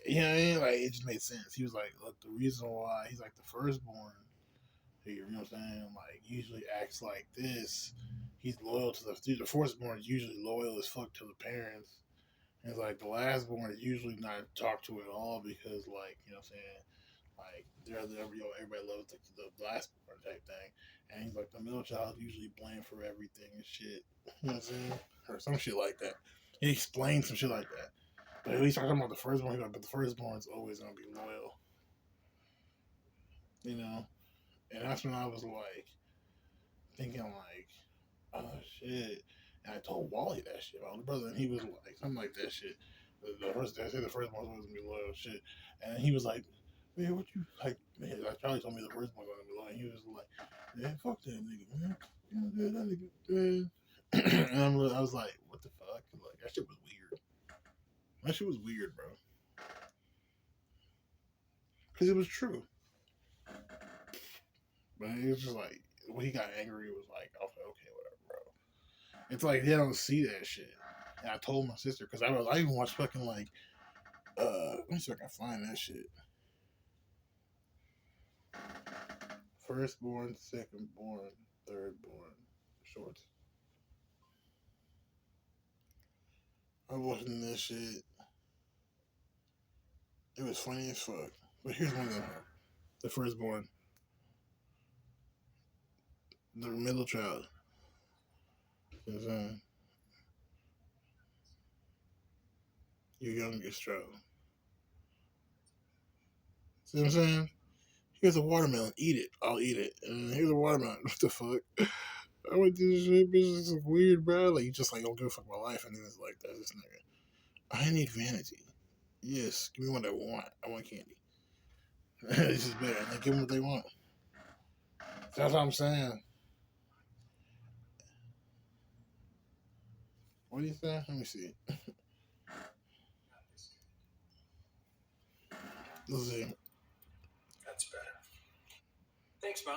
You know what I mean? Like it just made sense. He was like, look, the reason why he's like the firstborn here, you know what I'm saying? Like usually acts like this. He's loyal to the firstborn is usually loyal as fuck to the parents. And it's like the lastborn is usually not talked to at all because like, you know what I'm saying? Like everybody loves the lastborn type thing. And he's like, the middle child usually blamed for everything and shit. You know what I'm saying? Or some shit like that. He explained some shit like that. But at least talking about the firstborn, he's like, but the firstborn's always gonna be loyal. You know? And that's when I was like, thinking like, oh shit. And I told Wally that shit, my older brother, and he was like, something like that shit. I said the firstborn's always gonna be loyal shit. And he was like, man, what you like? Man, like Charlie told me the firstborn's gonna be loyal. And he was like, man, fuck that nigga, man. Yeah, that nigga, man. And I was like, what the fuck? Like that shit was weird. That shit was weird, bro. Because it was true. But it was just like when he got angry, it was like, okay, whatever, bro. It's like they don't see that shit. And I told my sister because I even watched fucking like let me see if I can find that shit. Firstborn, secondborn, thirdborn shorts. I was watching this shit. It was funny as fuck. But here's one of them. The firstborn. The middle child. You know what I'm saying? Your youngest child. See what I'm saying? Here's a watermelon. Eat it. I'll eat it. And here's a watermelon. What the fuck? I went through this shit, bitch. It's weird, bro. Like, you just, like, don't give a fuck about life. And then it's like, that's this nigga. I need vanity. Yes, give me what I want. I want candy. This is better. And they give them what they want. That's what I'm saying. What do you say? Let me see. Let's see. That's better. Thanks, Mom.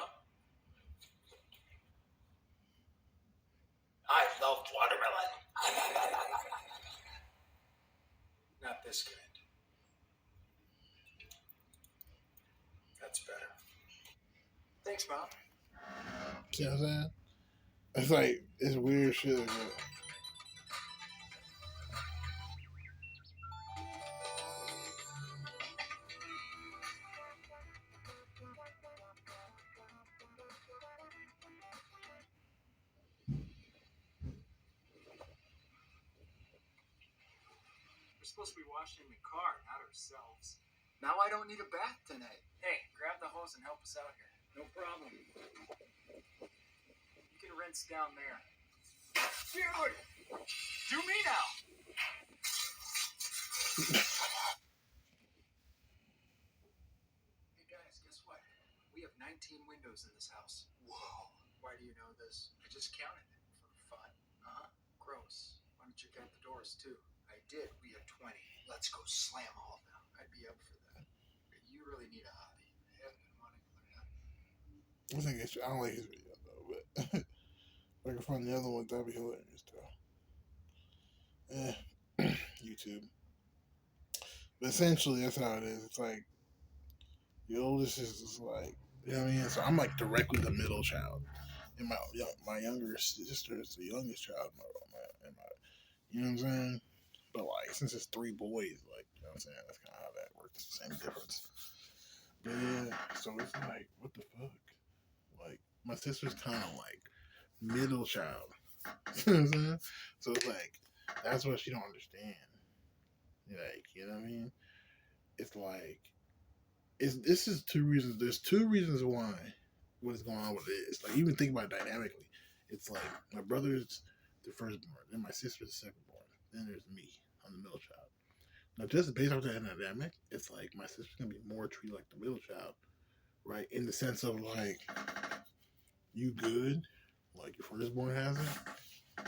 I love watermelon. Not this kind. That's better. Thanks, Mom. See what I'm saying? It's like, it's weird shit like that. We're supposed to be washing the car, not ourselves. Now I don't need a bath tonight. Hey, grab the hose and help us out here. No problem. You can rinse down there. Dude! Do me now! Hey guys, guess what? We have 19 windows in this house. Whoa. Why do you know this? I just counted for fun. Uh-huh. Gross. Why don't you count the doors too? I did. We have 20. Let's go slam all of them. I'd be up for that. But you really need a hobby. I haven't been wanting to learn how to. I don't like his video though, but if I can find the other one, that'd be hilarious too. YouTube. But essentially, that's how it is. It's like the oldest is just like, you know what I mean. So I'm like directly the middle child, and my younger sister is the youngest child. You know what I'm saying? But like, since it's three boys, like, you know what I'm saying? That's kind of how that works. Same difference. But yeah, so it's like, what the fuck? Like, my sister's kind of like middle child. You know what I'm saying? So it's like, that's what she don't understand. Like, you know what I mean? It's like, this is two reasons. There's two reasons why what is going on with this. Like, even think about it dynamically. It's like, my brother's the firstborn, then my sister's the secondborn, then there's me. I'm the middle child. Now, just based off that dynamic, it's like my sister's gonna be more treated like the middle child, right? In the sense of like, you good, like your firstborn has it,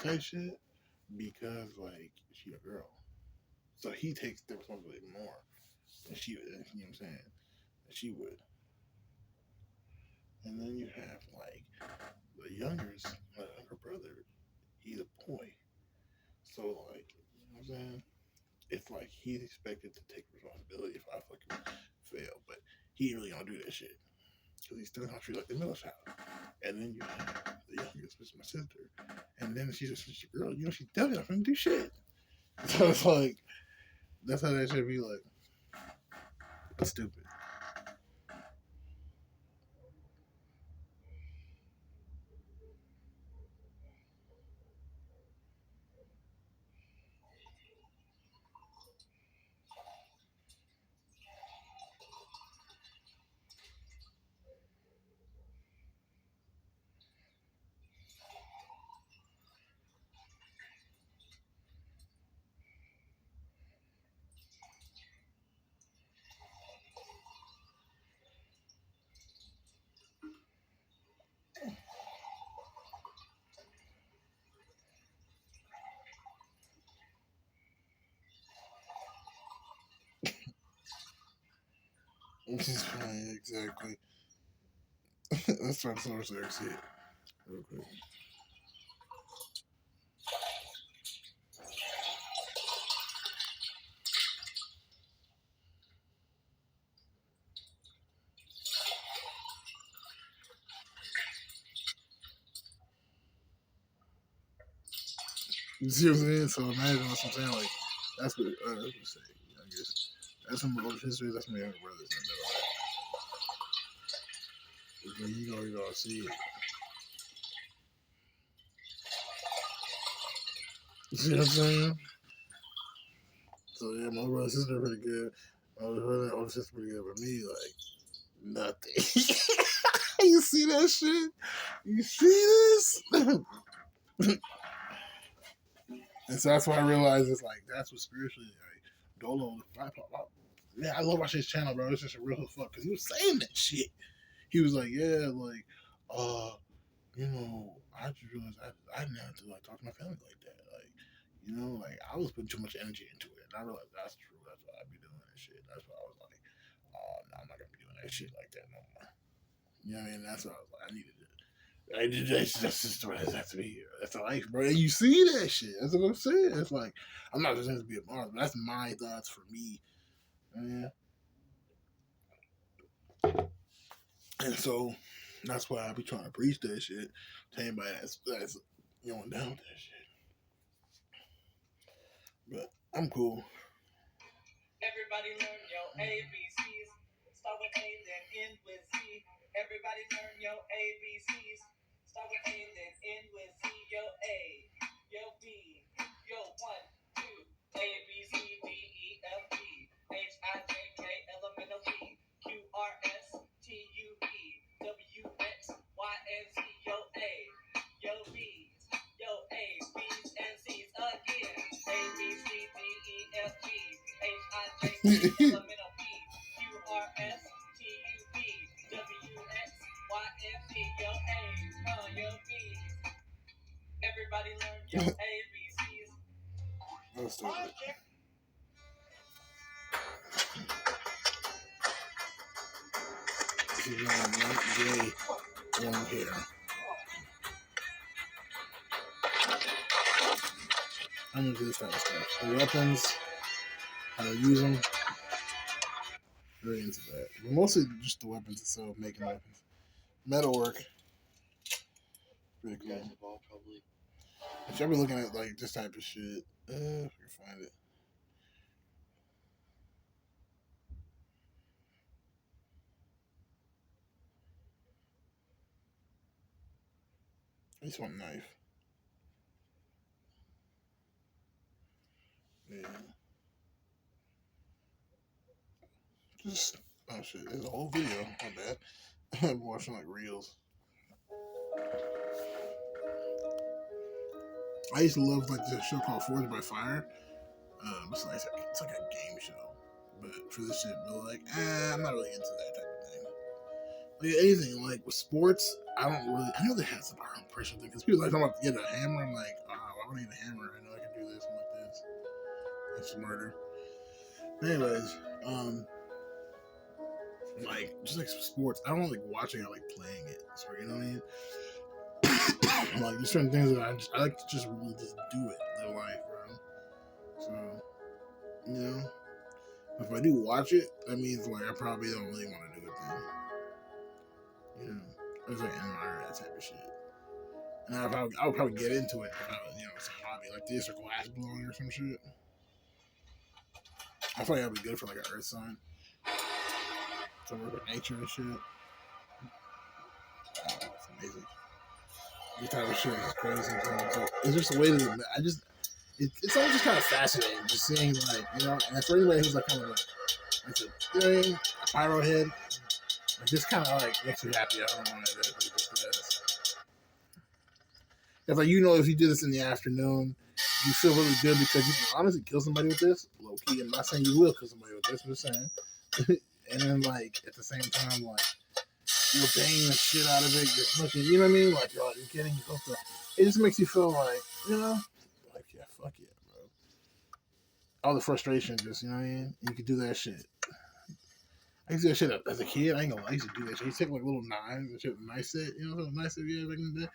type shit, because like she a girl, so he takes the responsibility more than she would. You know what I'm saying? Than she would. And then you have like the youngest, my younger brother. He's a boy, so like, you know what I'm saying? It's like he's expected to take responsibility if I fucking fail, but he ain't really gonna do that shit because he's still gonna treat like the middle child. And then you have the youngest, which is my sister, and then she's a girl. You know, she's definitely not gonna do shit. So it's like that's how that should be like. That's stupid. She's fine, exactly. Let's try to source there, see it real quick. You see what I'm saying? So imagine what I'm saying. Like that's what that's what I'm saying. I guess that's some old history. That's my younger brothers in the middle. You gonna see it. You see what I'm saying? So yeah, my brother and sister are pretty good. My brother and older sister pretty good, but me like nothing. You see that shit? You see this? And so that's why I realized it's like that's what spiritually like Dolo. Yeah, I love watching his channel, bro. It's just a real fuck because he was saying that shit. He was like, yeah, like, uh, I just realized I didn't have to like talk to my family like that. Like, like I was putting too much energy into it, and I realized that's true. That's why I be doing that shit. That's why I was like, oh, no, I'm not gonna be doing that shit like that no more. You know what I mean? That's what I was like. I needed it. That's just what it has to be. That's the life, bro. And you see that shit. That's what I'm saying. It's like I'm not just going to be a Mars, but that's my thoughts for me. Yeah. And so that's why I be trying to preach that shit to anybody that's down with that shit. But I'm cool. Everybody learn your ABCs. Start with A, then end with Z. Everybody learn your ABCs. Start with A, then end with Z. Yo A, yo B, yo 1, 2, A B C D E F G H I J K L M N O P Q R S T U V W X Y and Z. Yo A, yo B, yo A's, B's and C's again. A B C D E F G H I J K L M N O P Q R S T U V W X Y and Z. Yo A's, yo B's. Everybody learn your ABCs. That's stupid. This is not gay on here. I'm into this type of stuff. The weapons, how to use them, very into that. But mostly just the weapons itself, making weapons. Metalwork, pretty cool. If y'all be looking at like this type of shit, if you can find it. I just want a knife. Yeah. Just oh shit, there's a whole video. My bad. I'm watching like reels. I used to love like this show called Forged by Fire. It's like a game show, but for this shit, but like, I'm not really into that type of thing. Like anything like with sports, I don't really. I know they have some iron pressure thing because people like talking about get a hammer. I'm like, why would I need a hammer? I know I can do this and like this. That's murder. Anyways, like just like sports, I don't like watching. I like playing it. So you know what I mean? Like there's certain things that I like to just really just do it, live life, bro. So if I do watch it, that means like I probably don't really want to do it then. I just like admire that type of shit. And I would probably get into it if I was, it's a hobby like this or glass blowing or some shit. I feel like that'd be good for like an earth sign. To work with nature and shit. It's amazing. This type of shit is crazy. It's just a way to. It's all just kind of fascinating, just seeing like and for anybody who's like kind of like a thing, a pyro head, like this kind of like makes me happy. I don't want to do it just because. It's like if you do this in the afternoon, you feel really good because you can honestly kill somebody with this. Low key, I'm not saying you will kill somebody with this. I'm just saying. And then like at the same time, like you're banging the shit out of it. You're smoking. You know what I mean? Like you're getting close to. It just makes you feel like like yeah, fuck yeah, bro. All the frustration, just you know what I mean. You can do that shit. I used to do that shit as a kid. I ain't gonna lie, I used to do that shit. I used to take like little knives and shit, nice set, you know, nice set, yeah, back in the day.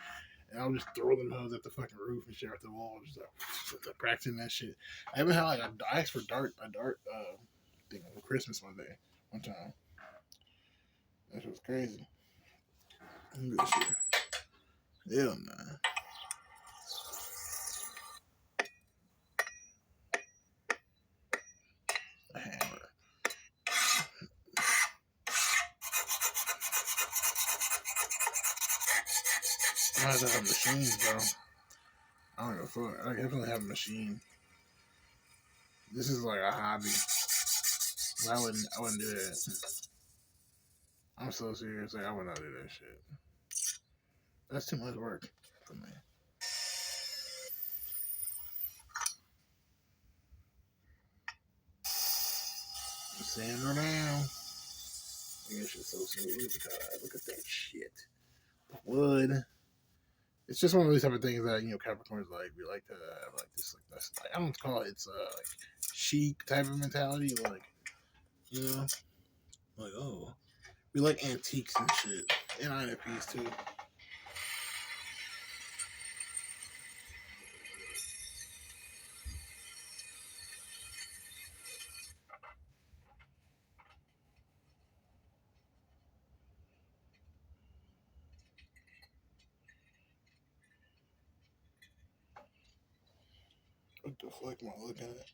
And I would just throw them hoes at the fucking roof and shit at the wall, just like practicing that shit. I even had like I asked for a dart thing on Christmas one time. That shit was crazy. Good shit. Yeah, man. A hammer. I have to have machines, bro. I don't give a fuck. I definitely have a machine. This is like a hobby. I wouldn't do that. I'm so serious. Like I would not do that shit. That's too much work for me. Sand her down. That shit's so smooth. Look at that shit. Wood. It's just one of these type of things that Capricorns like. We like to have like this, like that's like I don't call it. It's like chic type of mentality. Like you know, like oh, we like antiques and shit, and INFPs too. What the fuck am I looking at?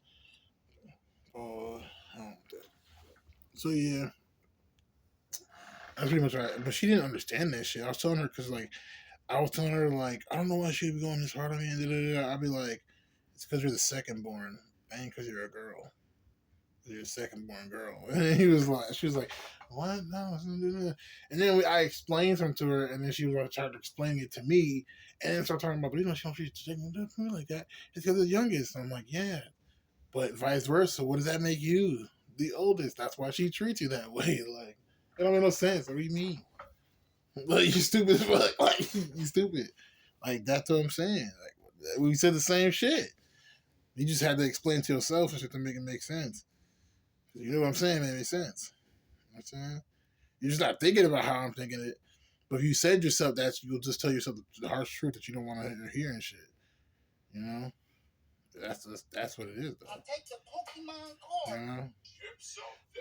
Oh, I don't know that. So yeah, that's pretty much right. But she didn't understand that shit. I was telling her because like I was telling her like I don't know why she would be going this hard on me. And I'd be like, it's because you're the second born, ain't because you're a girl. You're a second born girl. And she was like, what? No, and then I explained something to her, and then she was like, trying to explain it to me, and then start talking about, but you know, she don't treat me like that. It's because the youngest. And I'm like, yeah, but vice versa. What does that make you the oldest? That's why she treats you that way. Like, it don't make no sense. What do you mean? Like, you stupid as fuck. Like, you stupid. Like, that's what I'm saying. Like, we said the same shit. You just had to explain to yourself and shit to make it make sense. You know what I'm saying? It makes sense. You know what I'm saying? You're just not thinking about how I'm thinking it. But if you said yourself that, you'll just tell yourself the harsh truth that you don't want to hear and shit. You know? That's what it is, though. I'll take the Pokemon card. You know?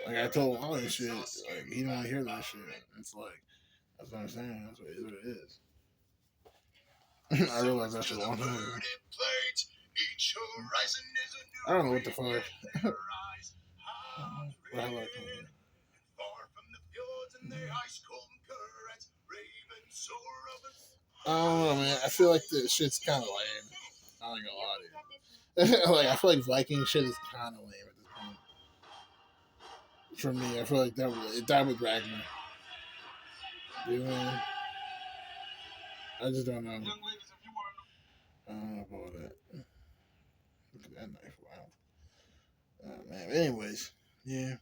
Like I told all this shit, like he don't want to hear that shit. It's like that's what I'm saying. That's what it is. I realized that shit a long time ago. I don't know what the fuck. But I like it. I don't know, man. I feel like the shit's kind of lame. I ain't gonna lie to you. Like I feel like Viking shit is kind of lame at this point. For me, I feel like that would drag me. You know what I mean? I just don't know. I don't know about that. Look at that knife! Wow. Man. Anyways, yeah.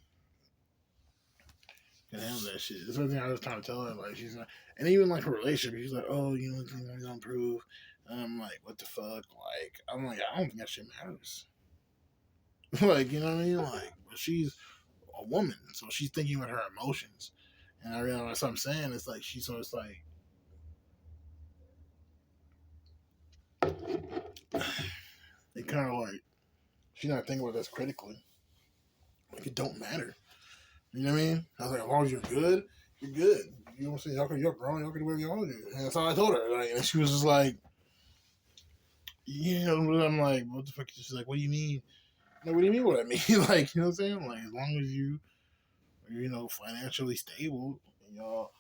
Can handle that shit. That's one thing I was trying to tell her. Like she's not, and even like her relationship, she's like, "Oh, you know, things don't improve." And I'm like, "What the fuck?" Like, I'm like, I don't think that shit matters. Like, you know what I mean? Like, but she's a woman, so she's thinking with her emotions. And I realize what I'm saying. It's like she's so it's like it kind of like she's not thinking about this critically. Like it don't matter. You know what I mean? I was like, as long as you're good, you're good. You know what I'm saying? You're grown. Y'all can do whatever y'all do. And that's all I told her. Like, and she was just like, yeah. I'm like, what the fuck? She's like, what do you mean? Like, what do you mean? What I mean? Like, you know what I'm saying? Like, as long as you're financially stable, and y'all,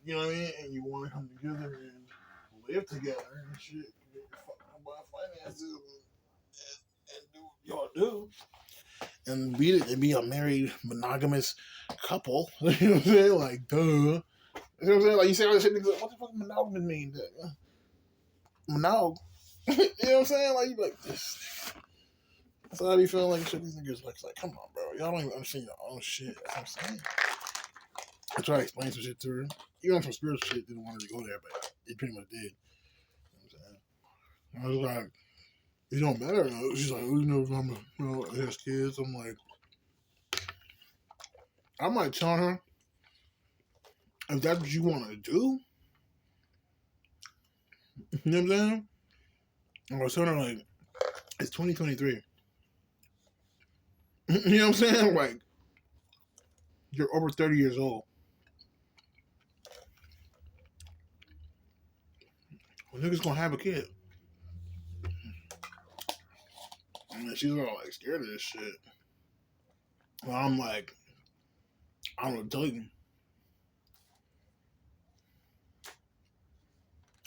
you know what I mean, and you want to come together and live together and shit, get your fucking finances and do what y'all do. And be a married monogamous couple. You know what I'm saying? Like, duh. You know what I'm saying? Like, you say all this shit, niggas like, what the fuck monogamous mean? Monog. You know what I'm saying? Like, you like this. So I be feeling like shit. These niggas like, come on, bro. Y'all don't even understand your own shit. That's what I'm saying. I try to explain some shit to her. Even on some spiritual shit, didn't want her to go there, but it pretty much did. You know what I'm saying? I was like, it don't matter. She's like, if I'm, has kids. I'm like, I might tell her if that's what you want to do. You know what I'm saying? I was telling her like it's 2023. You know what I'm saying? Like you're over 30 years old. Well, niggas gonna have a kid. And she's all like scared of this shit. Well, I'm like, I don't know, tell you.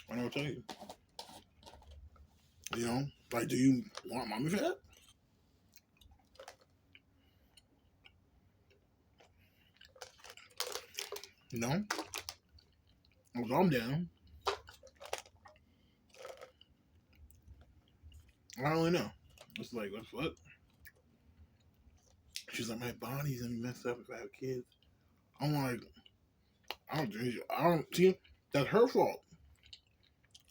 I don't tell you. You know, like, do you want mommy for that? You know, well, I'm down. I don't really know. It's like, what? She's like, my body's gonna be messed up if I have kids. I'm like, I don't see. That's her fault.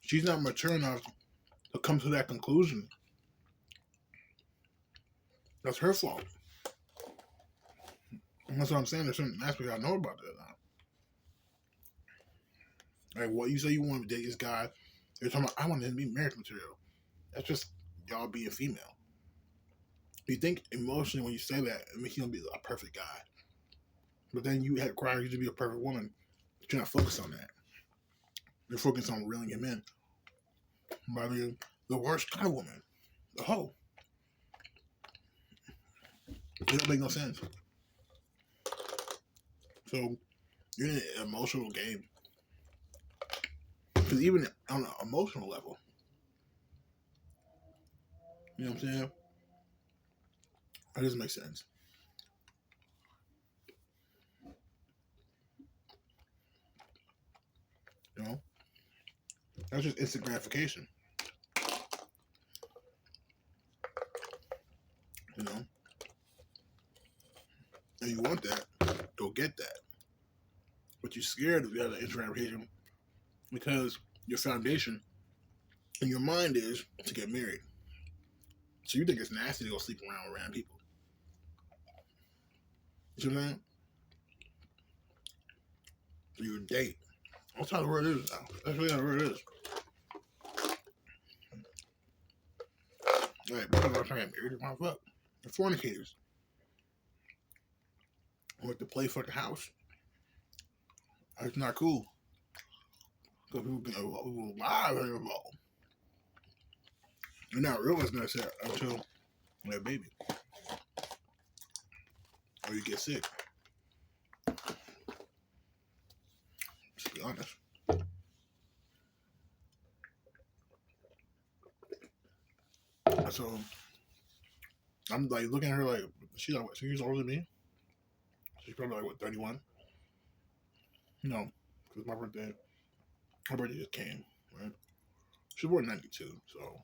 She's not mature enough to come to that conclusion. That's her fault. And that's what I'm saying. There's certain aspects I know about that now. Like, what you say you want to date this guy, you're talking about, I want him to be marriage material. That's just y'all being female. You think emotionally when you say that, it makes you gonna be a perfect guy. But then you had required you to be a perfect woman. But you're not focused on that. You're focused on reeling him in. By being the worst kind of woman. The hoe. It don't make no sense. So you're in an emotional game. Because even on an emotional level, you know what I'm saying? That doesn't make sense. You know? That's just instant gratification. You know? And you want that, go get that. But you're scared of the other instant gratification because your foundation and your mind is to get married. So you think it's nasty to go sleep around people. You know what I'm saying? So you date. That's how the word is now. That's really how the word is. Like, people are trying to get married, why fuck? They're fornicators. With the play for the house. That's not cool. Because people think, oh, people live are involved. You're not realizing that until you have a baby. Or you get sick. To be honest. So I'm like looking at her like she's like what, 2 years older than me. She's probably like what 31. You know, because her birthday just came, right? She was born in 92, so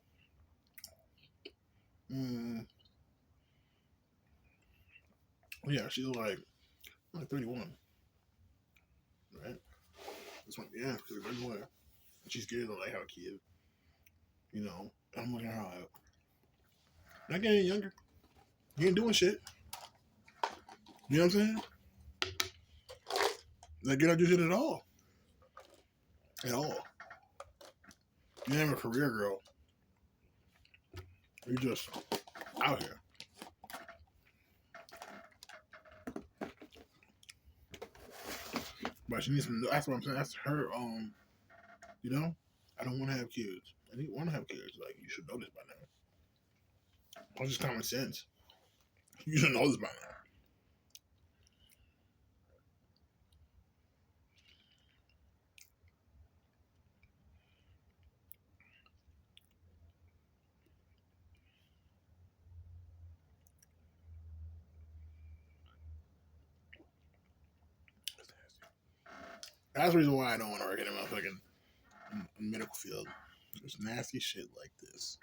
yeah, she's like 31, right? That's what, yeah, because everywhere. She's scared to like have a kid, you know. I'm looking at her like, not getting any younger. You ain't doing shit. You know what I'm saying? Like, you're not doing shit at all. At all. You ain't a career girl. You're just out here. But she needs some. That's what I'm saying. That's her. You know, I don't want to have kids. I didn't want to have kids. Like, you should know this by now. That's just common sense. You should know this by now. That's the reason why I don't want to work in a motherfucking medical field. There's nasty shit like this.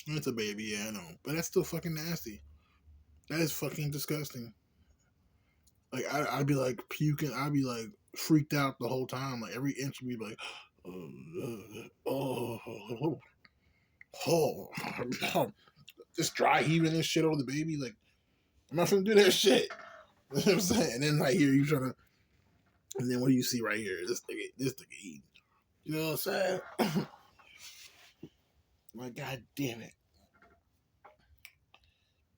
It's a baby, yeah, I know. But that's still fucking nasty. That is fucking disgusting. Like, I'd be like puking. I'd be like freaked out the whole time. Like, every inch would be like, oh, Just dry heaving this shit over the baby. Like, I'm not gonna do that shit. You know what I'm saying? And then like here you trying to, and then what do you see right here? This nigga eating. You know what I'm saying? Like, god damn it.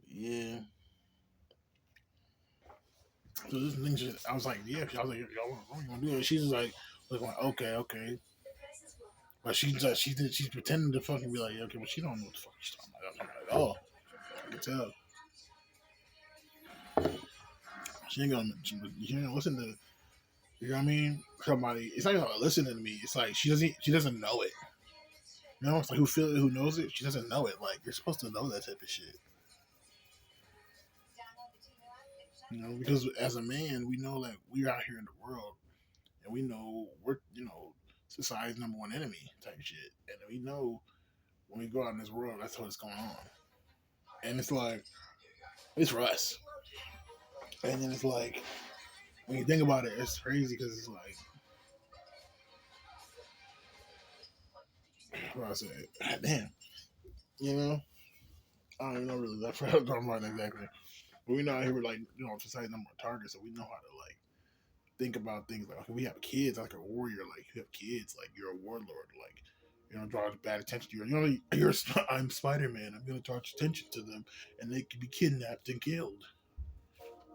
Yeah. So this thing just, I was like, yeah. I was like, yo, what are you gonna do? And she's just like, okay. But she's pretending to fucking be like, okay, but she don't know what the fuck she's talking about at all. I can tell. She ain't gonna listen to, you know what I mean? Somebody, it's not even like listening to me. It's like she doesn't know it. You know, it's like who feels it, who knows it. She doesn't know it. Like you're supposed to know that type of shit. You know, because as a man, we know that we're out here in the world, and we know we're society's number one enemy type shit, and we know when we go out in this world, that's what's going on, and it's like it's for us, and then it's like when you think about it, it's crazy because it's like what I said, God damn, you know, I don't even know really that's what I'm talking about exactly, but we know out here we're like society's number one target, so we know how to like think about things like okay, we have kids like a warrior, like you have kids, like you're a warlord, like draw bad attention to you. I'm Spider-Man. I'm gonna draw attention to them, and they could be kidnapped and killed.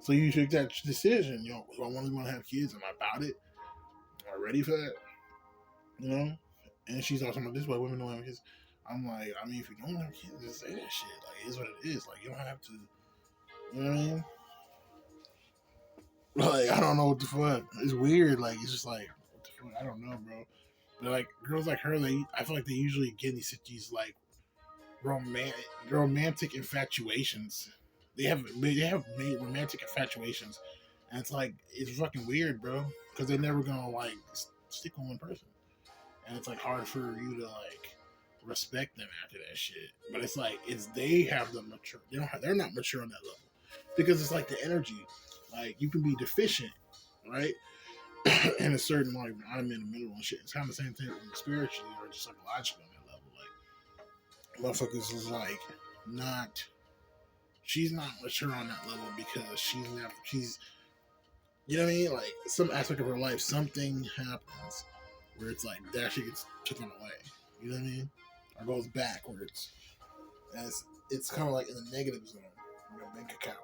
So you make that decision. Do I want to have kids? Am I about it? Am I ready for that? You know. And she's also like, this is why women don't have kids. I'm like, I mean, if you don't have kids, just say that shit. Like, it is what it is. Like, you don't have to. You know what I mean? Like, I don't know what the fuck. It's weird. Like, it's just like, what the fuck? I don't know, bro. But like, girls like her, I feel like they usually get these like romantic infatuations. They have made romantic infatuations, and it's fucking weird, bro. Because they're never gonna like stick with one person, and it's like hard for you to like respect them after that shit. But it's like they have the mature. They're not mature on that level because it's like the energy. Like you can be deficient, right? In a certain like vitamin and mineral and shit. It's kind of the same thing spiritually or just psychologically on that level. Like motherfuckers is like not. She's not mature on that level because she's you know what I mean? Like some aspect of her life, something happens where it's like that shit gets taken away. You know what I mean? Or goes backwards. And it's kind of like in the negative zone, bank account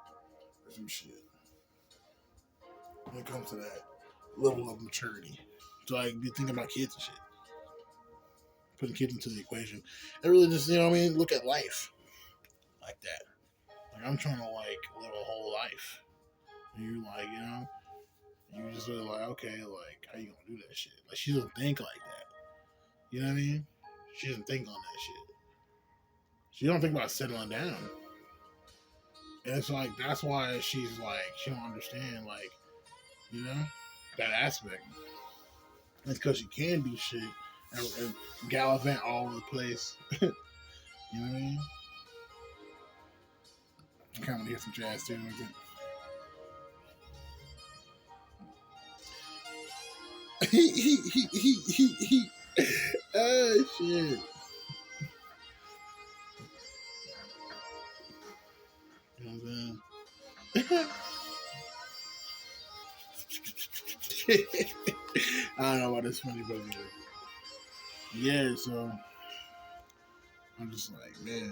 or some shit. When it comes to that level of maturity, so I be thinking about kids and shit, putting kids into the equation, and really just what I mean, look at life like that. Like I'm trying to like live a whole life. And you like you just really like okay, like how you gonna do that shit? Like she doesn't think like that. You know what I mean? She doesn't think on that shit. She don't think about settling down. And it's like that's why she's like she don't understand like that aspect. It's because she can do shit and gallivant all over the place. You know what I mean? I kind of hear some jazz too. Oh shit. You know what I'm saying? I don't know why that's funny, but yeah, so I'm just like, man.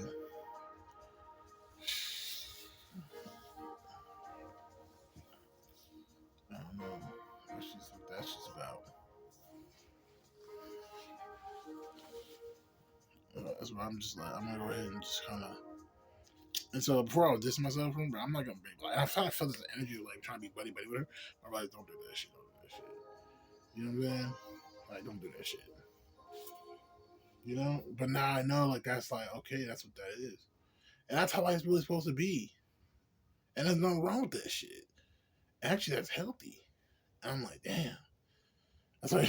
I don't know. That's just what that's just about. That's why I'm just like, I'm gonna go ahead and just kind of. And so before I was dissing myself from, but I'm not gonna be like, I felt this energy of like trying to be buddy with her. I'm like, don't do that shit. Don't do that shit. You know what I'm saying? Like, don't do that shit. You know? But now I know, like, that's like, okay, that's what that is. And that's how life's really supposed to be. And there's nothing wrong with that shit. Actually, that's healthy. And I'm like, damn. That's why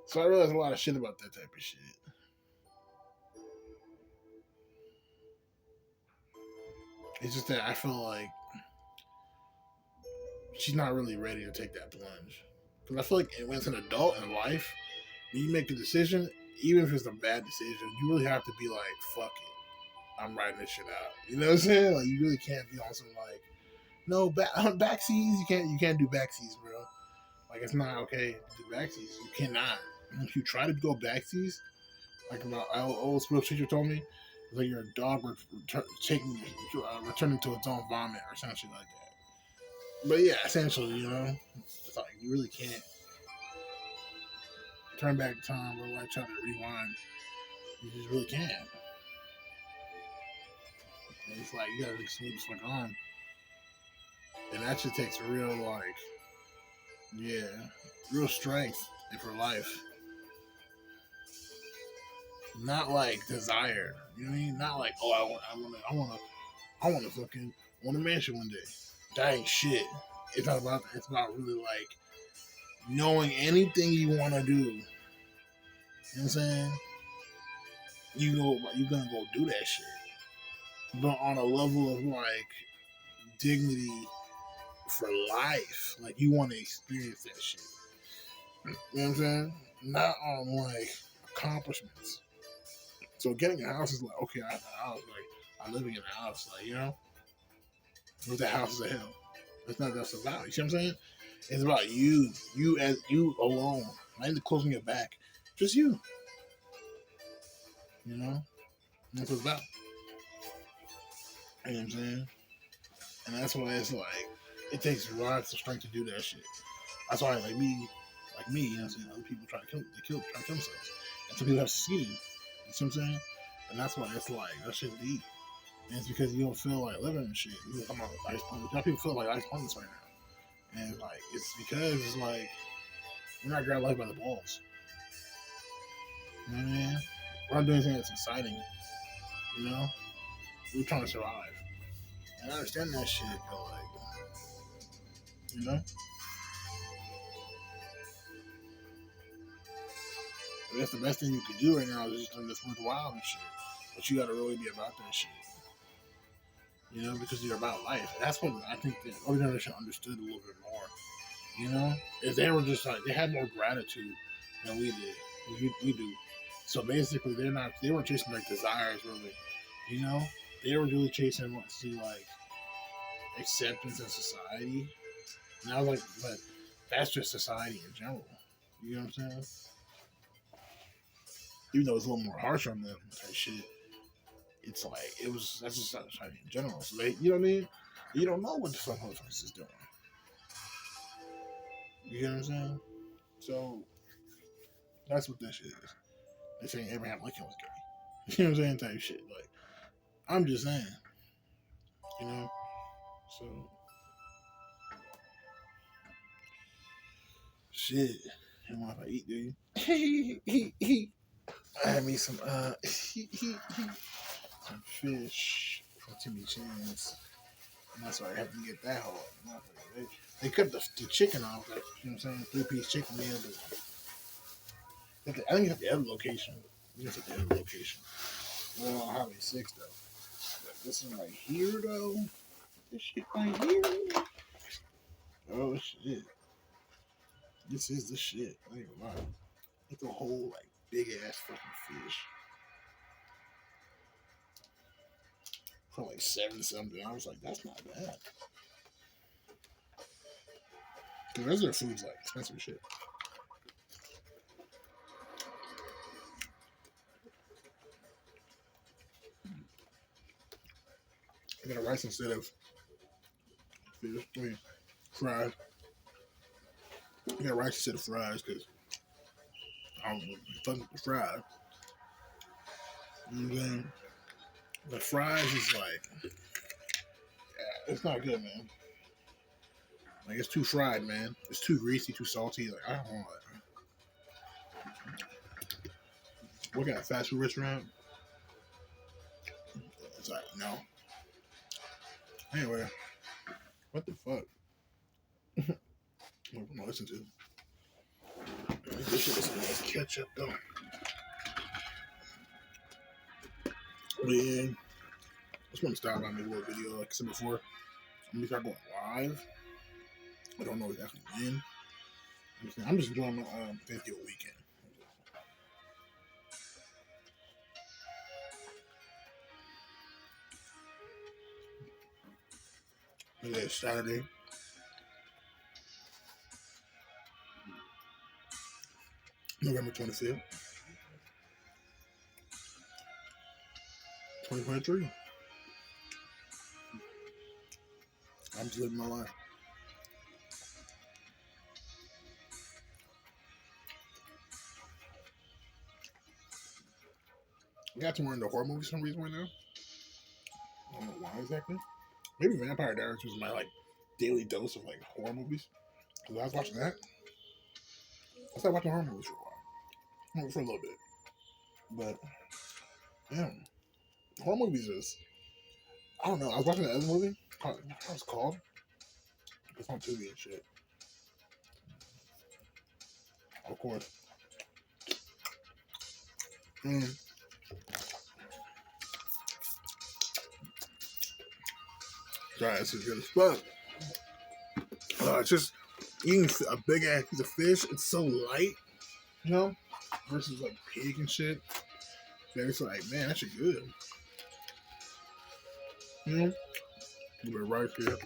so I realized a lot of shit about that type of shit. It's just that I feel like she's not really ready to take that plunge. Because I feel like when it's an adult in life, when you make a decision, even if it's a bad decision, you really have to be like, fuck it. I'm riding this shit out. You know what I'm saying? Like, you really can't be on some like, no backseas. You can't do backseas, bro. Like, it's not okay to do backseas. You cannot. If you try to go backseas, like my old sports teacher told me, it's like you're a dog returning to its own vomit or something like that. But yeah, essentially, it's like you really can't turn back time or like try to rewind. You just really can't. And it's like you gotta just move the fuck on. And that shit takes real like, yeah, real strength for life. Not like desire. You know what I mean? Not like, oh, I want to fucking want a mansion one day. That ain't shit. It's not about that. It's about really like knowing anything you want to do. You know what I'm saying? You gonna go do that shit, but on a level of like dignity for life. Like you want to experience that shit. You know what I'm saying? Not on like accomplishments. So getting a house is like, okay, I have a house. Like I'm living in a house. Like what the house is a hell. That's not that's about. You see what I'm saying? It's about you as you alone. Not even closing your back, just you. You know, that's what it's about. You know what I'm saying? And that's why it's like it takes lots of strength to do that shit. That's why like me, you know what I'm saying? Other people try to kill themselves. And some people have succeeded. You see what I'm saying? And that's why it's like that shit's deep. And it's because you don't feel like living and shit. You come out ice punch. A lot of people feel like ice punches right now. And like it's because it's like you're not grabbing life by the balls. You know what I mean? We're not doing anything that's exciting. You know? We're trying to survive. And I understand that shit, but like you know? But that's the best thing you could do right now is just doing this worthwhile and shit. But you gotta really be about that shit. You know, because you're about life. That's what I think the older generation understood a little bit more. You know? If they were just like they had more gratitude than we did. We do. So basically they weren't chasing like desires really. You know? They were really chasing what see like acceptance in society. And I was like, but that's just society in general. You know what I'm saying? Even though it's a little more harsh on them type shit, it's like that's just society in general. So they, you know what I mean? You don't know what the fuck motherfuckers is doing. You know what I'm saying? So that's what this shit is. They saying Abraham Lincoln was gay. You know what I'm saying? Type shit. Like I'm just saying. You know? So shit. You want to eat, do you? I had me some some fish from Timmy Chance. And that's why I had to get that hard. They cut the chicken off, like, you know what I'm saying? 3-piece chicken meal. But I think it's at the other location. It's at the other location. Well, on Highway 6, though. But this one right here, though. This shit right here. Oh, shit. This is the shit. I ain't gonna lie. It's a whole, like, big ass fucking fish. For like 7 something. I was like, that's not bad. The rest of their food's like expensive shit. I got a rice instead of fish. I mean, fries. I got rice instead of fries because I don't know fucking the fries. You know what I'm saying? The fries is like, yeah, it's not good, man. Like it's too fried, man. It's too greasy, too salty. Like I don't want it. What kind of fast food restaurant? It's like no. Anyway, what the fuck? What am I listening to? This shit is nice ketchup though. Yeah, I just want to start by my little video like I said before. I'm gonna start going live. I don't know exactly when. I'm just enjoying my Thanksgiving weekend. Today is Saturday. November 25th, 2023. I'm just living my life. I got to more into horror movies for some reason right now. I don't know why exactly. Maybe Vampire Diaries was my like daily dose of like horror movies. Because I was watching that. I started watching horror movies for a while. Well, for a little bit. But yeah. Horror movies is I don't know. I was watching the other movie. What was it called? It's on Tubi and shit. Of course. Sorry, this is good as fuck. It's just eating a big ass piece of fish. It's so light, you know, versus like pig and shit. That it's like, man, that shit good. You know, a little bit of rice here.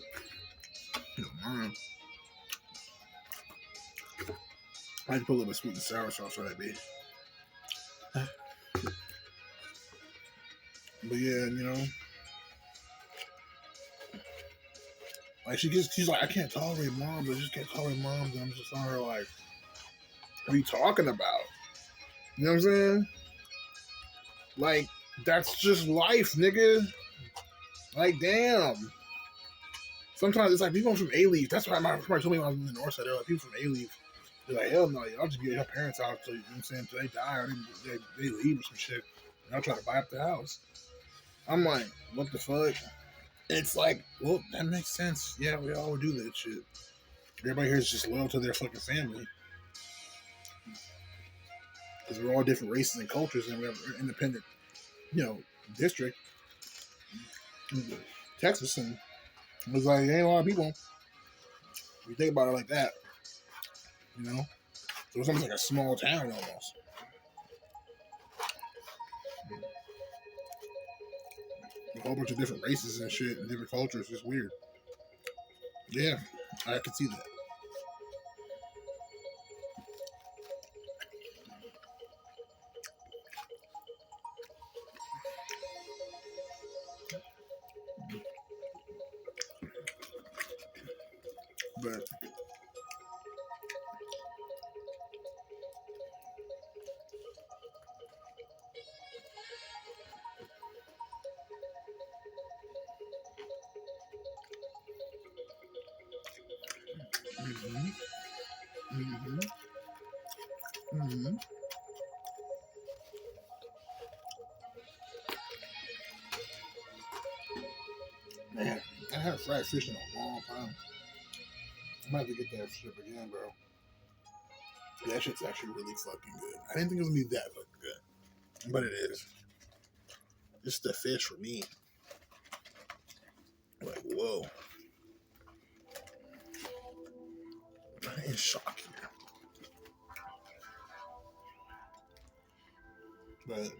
You know, mine. I had to put a little bit of sweet and sour sauce on that bitch. But yeah, you know, like she's like, I can't tolerate moms. I just can't tolerate moms. And I'm just on her like, what are you talking about? You know what I'm saying? Like, that's just life, nigga. Like, damn. Sometimes it's like people from A-Leaf. That's why somebody told me when I was in the north side, they're like, people from A-Leaf. They're like, hell no, y'all just get your parents out, so you know what I'm saying, until they die or they leave or some shit. And I'll try to buy up the house. I'm like, what the fuck? It's like, well, that makes sense. Yeah, we all would do that shit. Everybody here is just loyal to their fucking family. Because we're all different races and cultures, and we have an independent, you know, district in Texas, and it was like, there ain't a lot of people. You think about it like that, you know? So it's almost like a small town almost. A whole bunch of different races and shit and different cultures. It's weird. Yeah, I can see that. But mm-hmm, mm-hmm, mm-hmm. Man, I haven't fried fish in a long time. I'm gonna have to get that shit again, bro. That shit's actually really fucking good. I didn't think it was gonna be that fucking good, but it is. It's the fish for me. Like, whoa. I'm in shock here. But,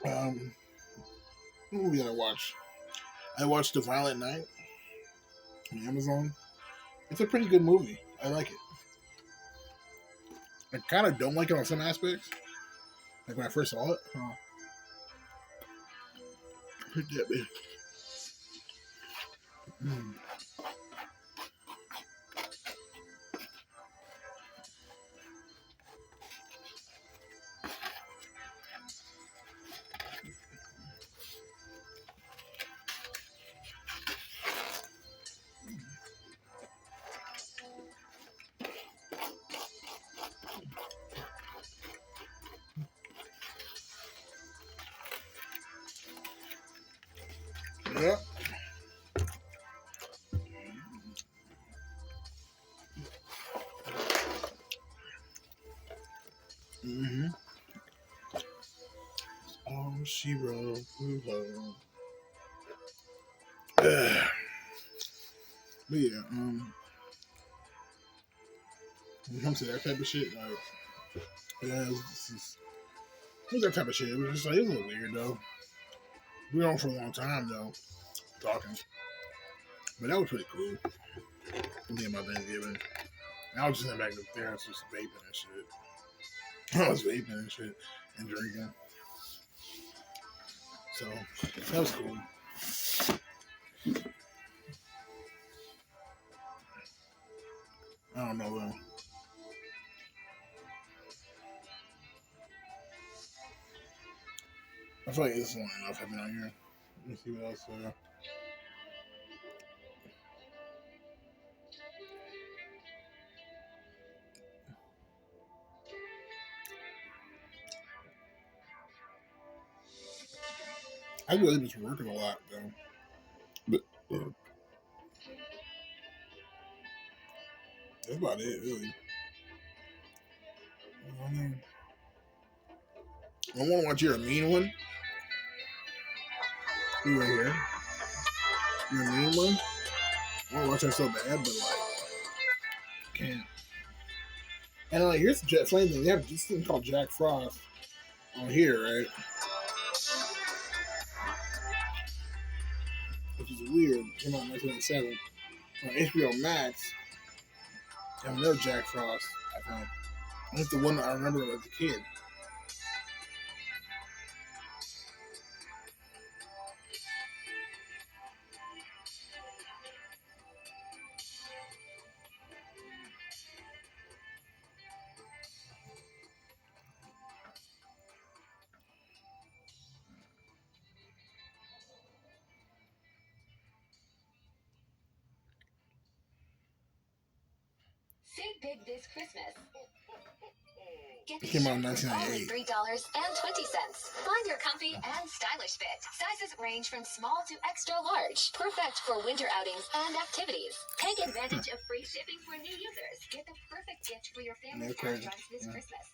what movie did I watch? I watched The Violent Night on Amazon. It's a pretty good movie. I like it. I kind of don't like it on some aspects. Like when I first saw it. Pick that bitch. Yeah. Mm-hmm. Oh, she wrote Hulu. But yeah, when it comes to that type of shit, like, yeah, it was that type of shit. It was just like, it was a little weird though. We were on for a long time though. talking. But that was pretty cool. Thinking about Thanksgiving. I was just in the back of the parents just vaping and shit. I was vaping and shit and drinking. So that was cool. I don't know though. I feel like it's long enough having out here. Let me see what else. I really was working a lot though. But that's about it, really. I want to watch your mean one. You right here. You're a mean one. I want to watch that so bad, but like, can't. And like, here's the funny thing: they have this thing called Jack Frost on here, right? Which is weird. Came out in 1997 on HBO Max. And another Jack Frost, I think. That's the one that I remember as a kid. Save big this Christmas. Get It came out in only 1998. $3.20. Find your comfy and stylish fit. Sizes range from small to extra large. Perfect for winter outings and activities. Take advantage of free shipping for new users. Get the perfect gift for your family and friends this Christmas.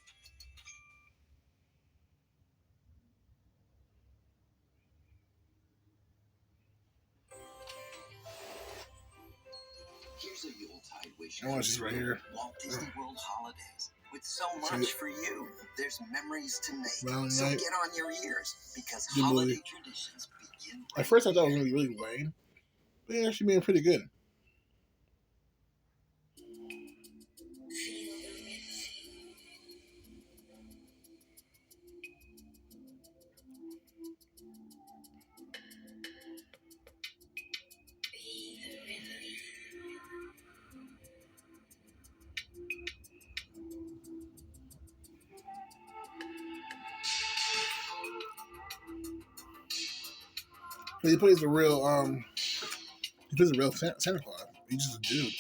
Here's a Yuletide wish. I want this right here. Walt Disney World holidays. With so much for you, there's memories to make. Valentine So night. get on your ears because Good holiday movie. traditions begin. At first, I thought it was gonna be really lame, but it actually being pretty good. He plays the real he plays the real Santa Claus. He's just a dude.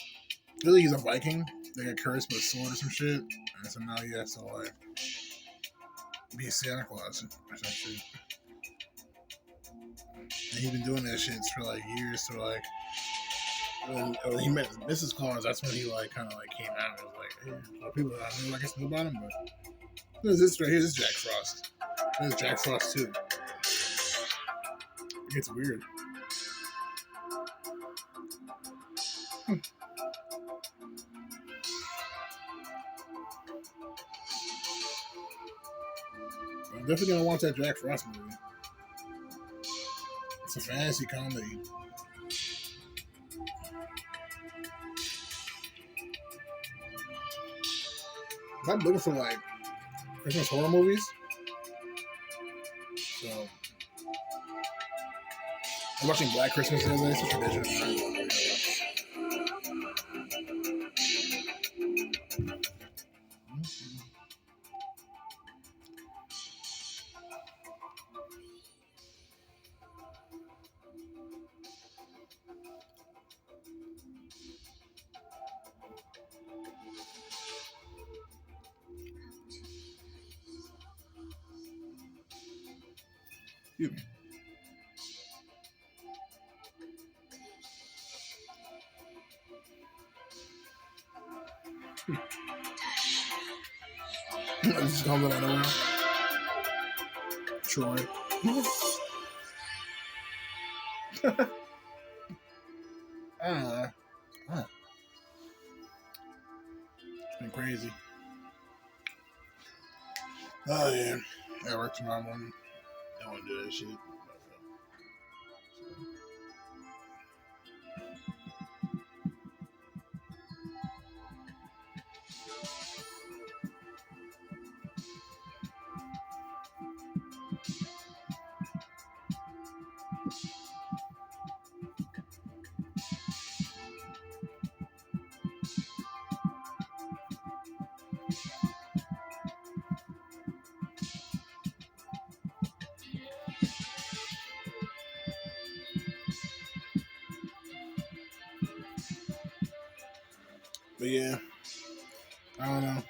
Really, he's a Viking. They got cursed with a sword or some shit, and so now he has to like be Santa Claus or some shit. And he's been doing that shit for like years. So like, when he met Mrs. Claus, that's when he like kind of like came out and was like, hey, people I know, I guess know about him, but there's this right here. This is Jack Frost. There's Jack Frost too. It gets weird. I'm definitely gonna watch that Jack Frost movie. It's a fantasy comedy. I'm looking for like Christmas horror movies. So I'm watching Black Christmas the other day. It's a tradition. Excuse me. This is coming out of nowhere. Troy. It's been crazy. Oh yeah. I work tomorrow morning. I want to do that shit. But yeah, I don't know.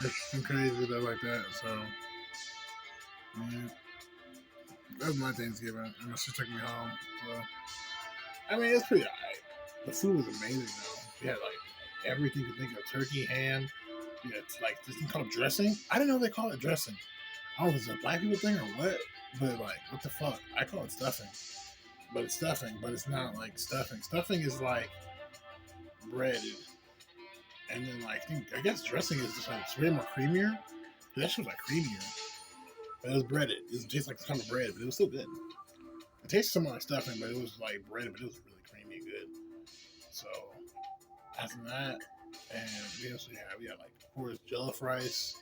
It's been crazy stuff like that. So yeah, that was my Thanksgiving, and my sister took me home. So I mean, it's pretty alright. The food was amazing though. We had like everything you could think of: turkey, ham. Yeah, it's like this thing called dressing. I didn't know they call it dressing. I don't know if it's a black people thing or what, but like, what the fuck? I call it stuffing, but it's stuffing, but it's not like stuffing. Stuffing is like breaded, and then like I guess dressing is just like it's way more creamier. That shit was like creamier, but it was breaded. It tastes like some kind of bread, but it was still good. It tasted somewhat like stuffing, but it was like bread, but it was really creamy and good. So after that, and we had like of course jollof rice.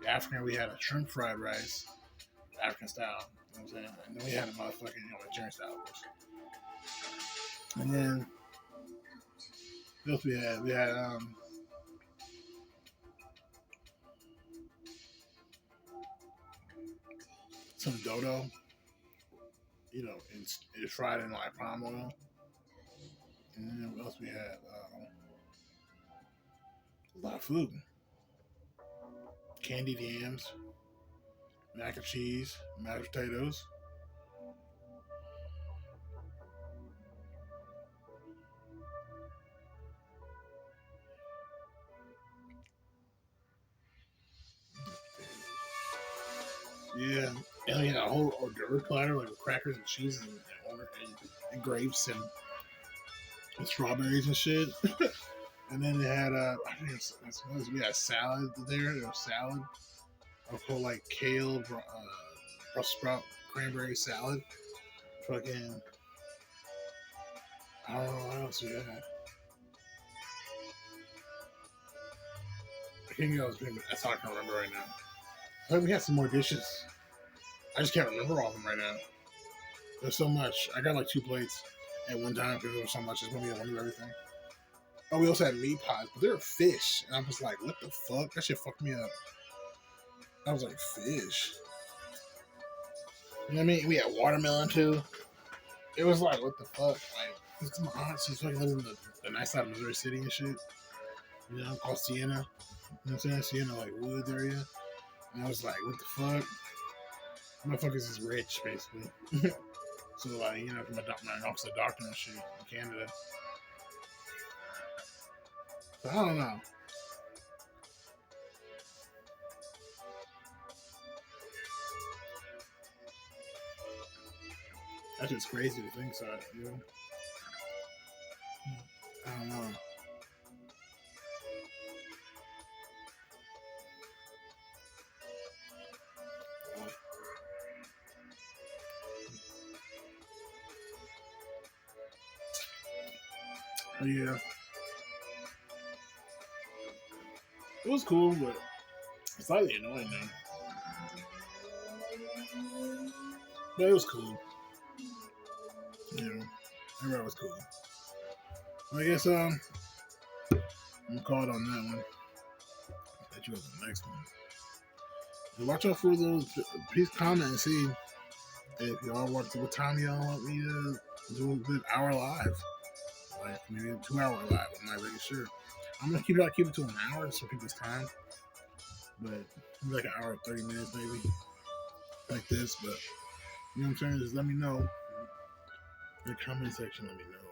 The African we had a shrimp fried rice, African style. You know what I'm saying? And then we had a motherfucking Nigerian style, of course. And then what else we had? We had some dodo. It's fried in like palm oil. And then what else we had? A lot of food. Candied yams, mac and cheese, mashed potatoes. Yeah, and we had a whole hors d'oeuvre platter like with crackers and cheese and grapes and strawberries and shit. And then they had we had salad there. There was salad, a whole like kale, Brussels sprout, cranberry salad. Fucking, I don't know what else we had. I can't get those things, but that's all I can remember right now. I think we had some more dishes. I just can't remember all of them right now. There's so much. I got like 2 plates at one time because there was so much. Just when we had to do everything. Oh, we also had meat pies, but they were fish, and I was like, "What the fuck?" That shit fucked me up. I was like, "Fish." You know what I mean? We had watermelon too. It was like, what the fuck? Like, it's my aunt. She's fucking living in the nice side of Missouri City and shit. You know, called Siena. You know what I'm saying? Siena, like Woods area. And I was like, what the fuck? Motherfuckers is rich, basically. So, like, my uncle's a doctor and shit in Canada. So, I don't know. That's just crazy to think so, you know? I don't know. But yeah. It was cool, but slightly annoying though. But it was cool. You know, everybody was cool. Well, I guess I'm caught on that one. Bet you on the next one. And watch out for those. Please comment and see if y'all want to. What time y'all want me to do a good hour live? Like maybe a 2-hour live. I'm not really sure. I'm gonna keep it to an hour so people's time. But maybe like an hour and 30 minutes maybe. Like this, but you know what I'm saying? Just let me know. In the comment section, let me know.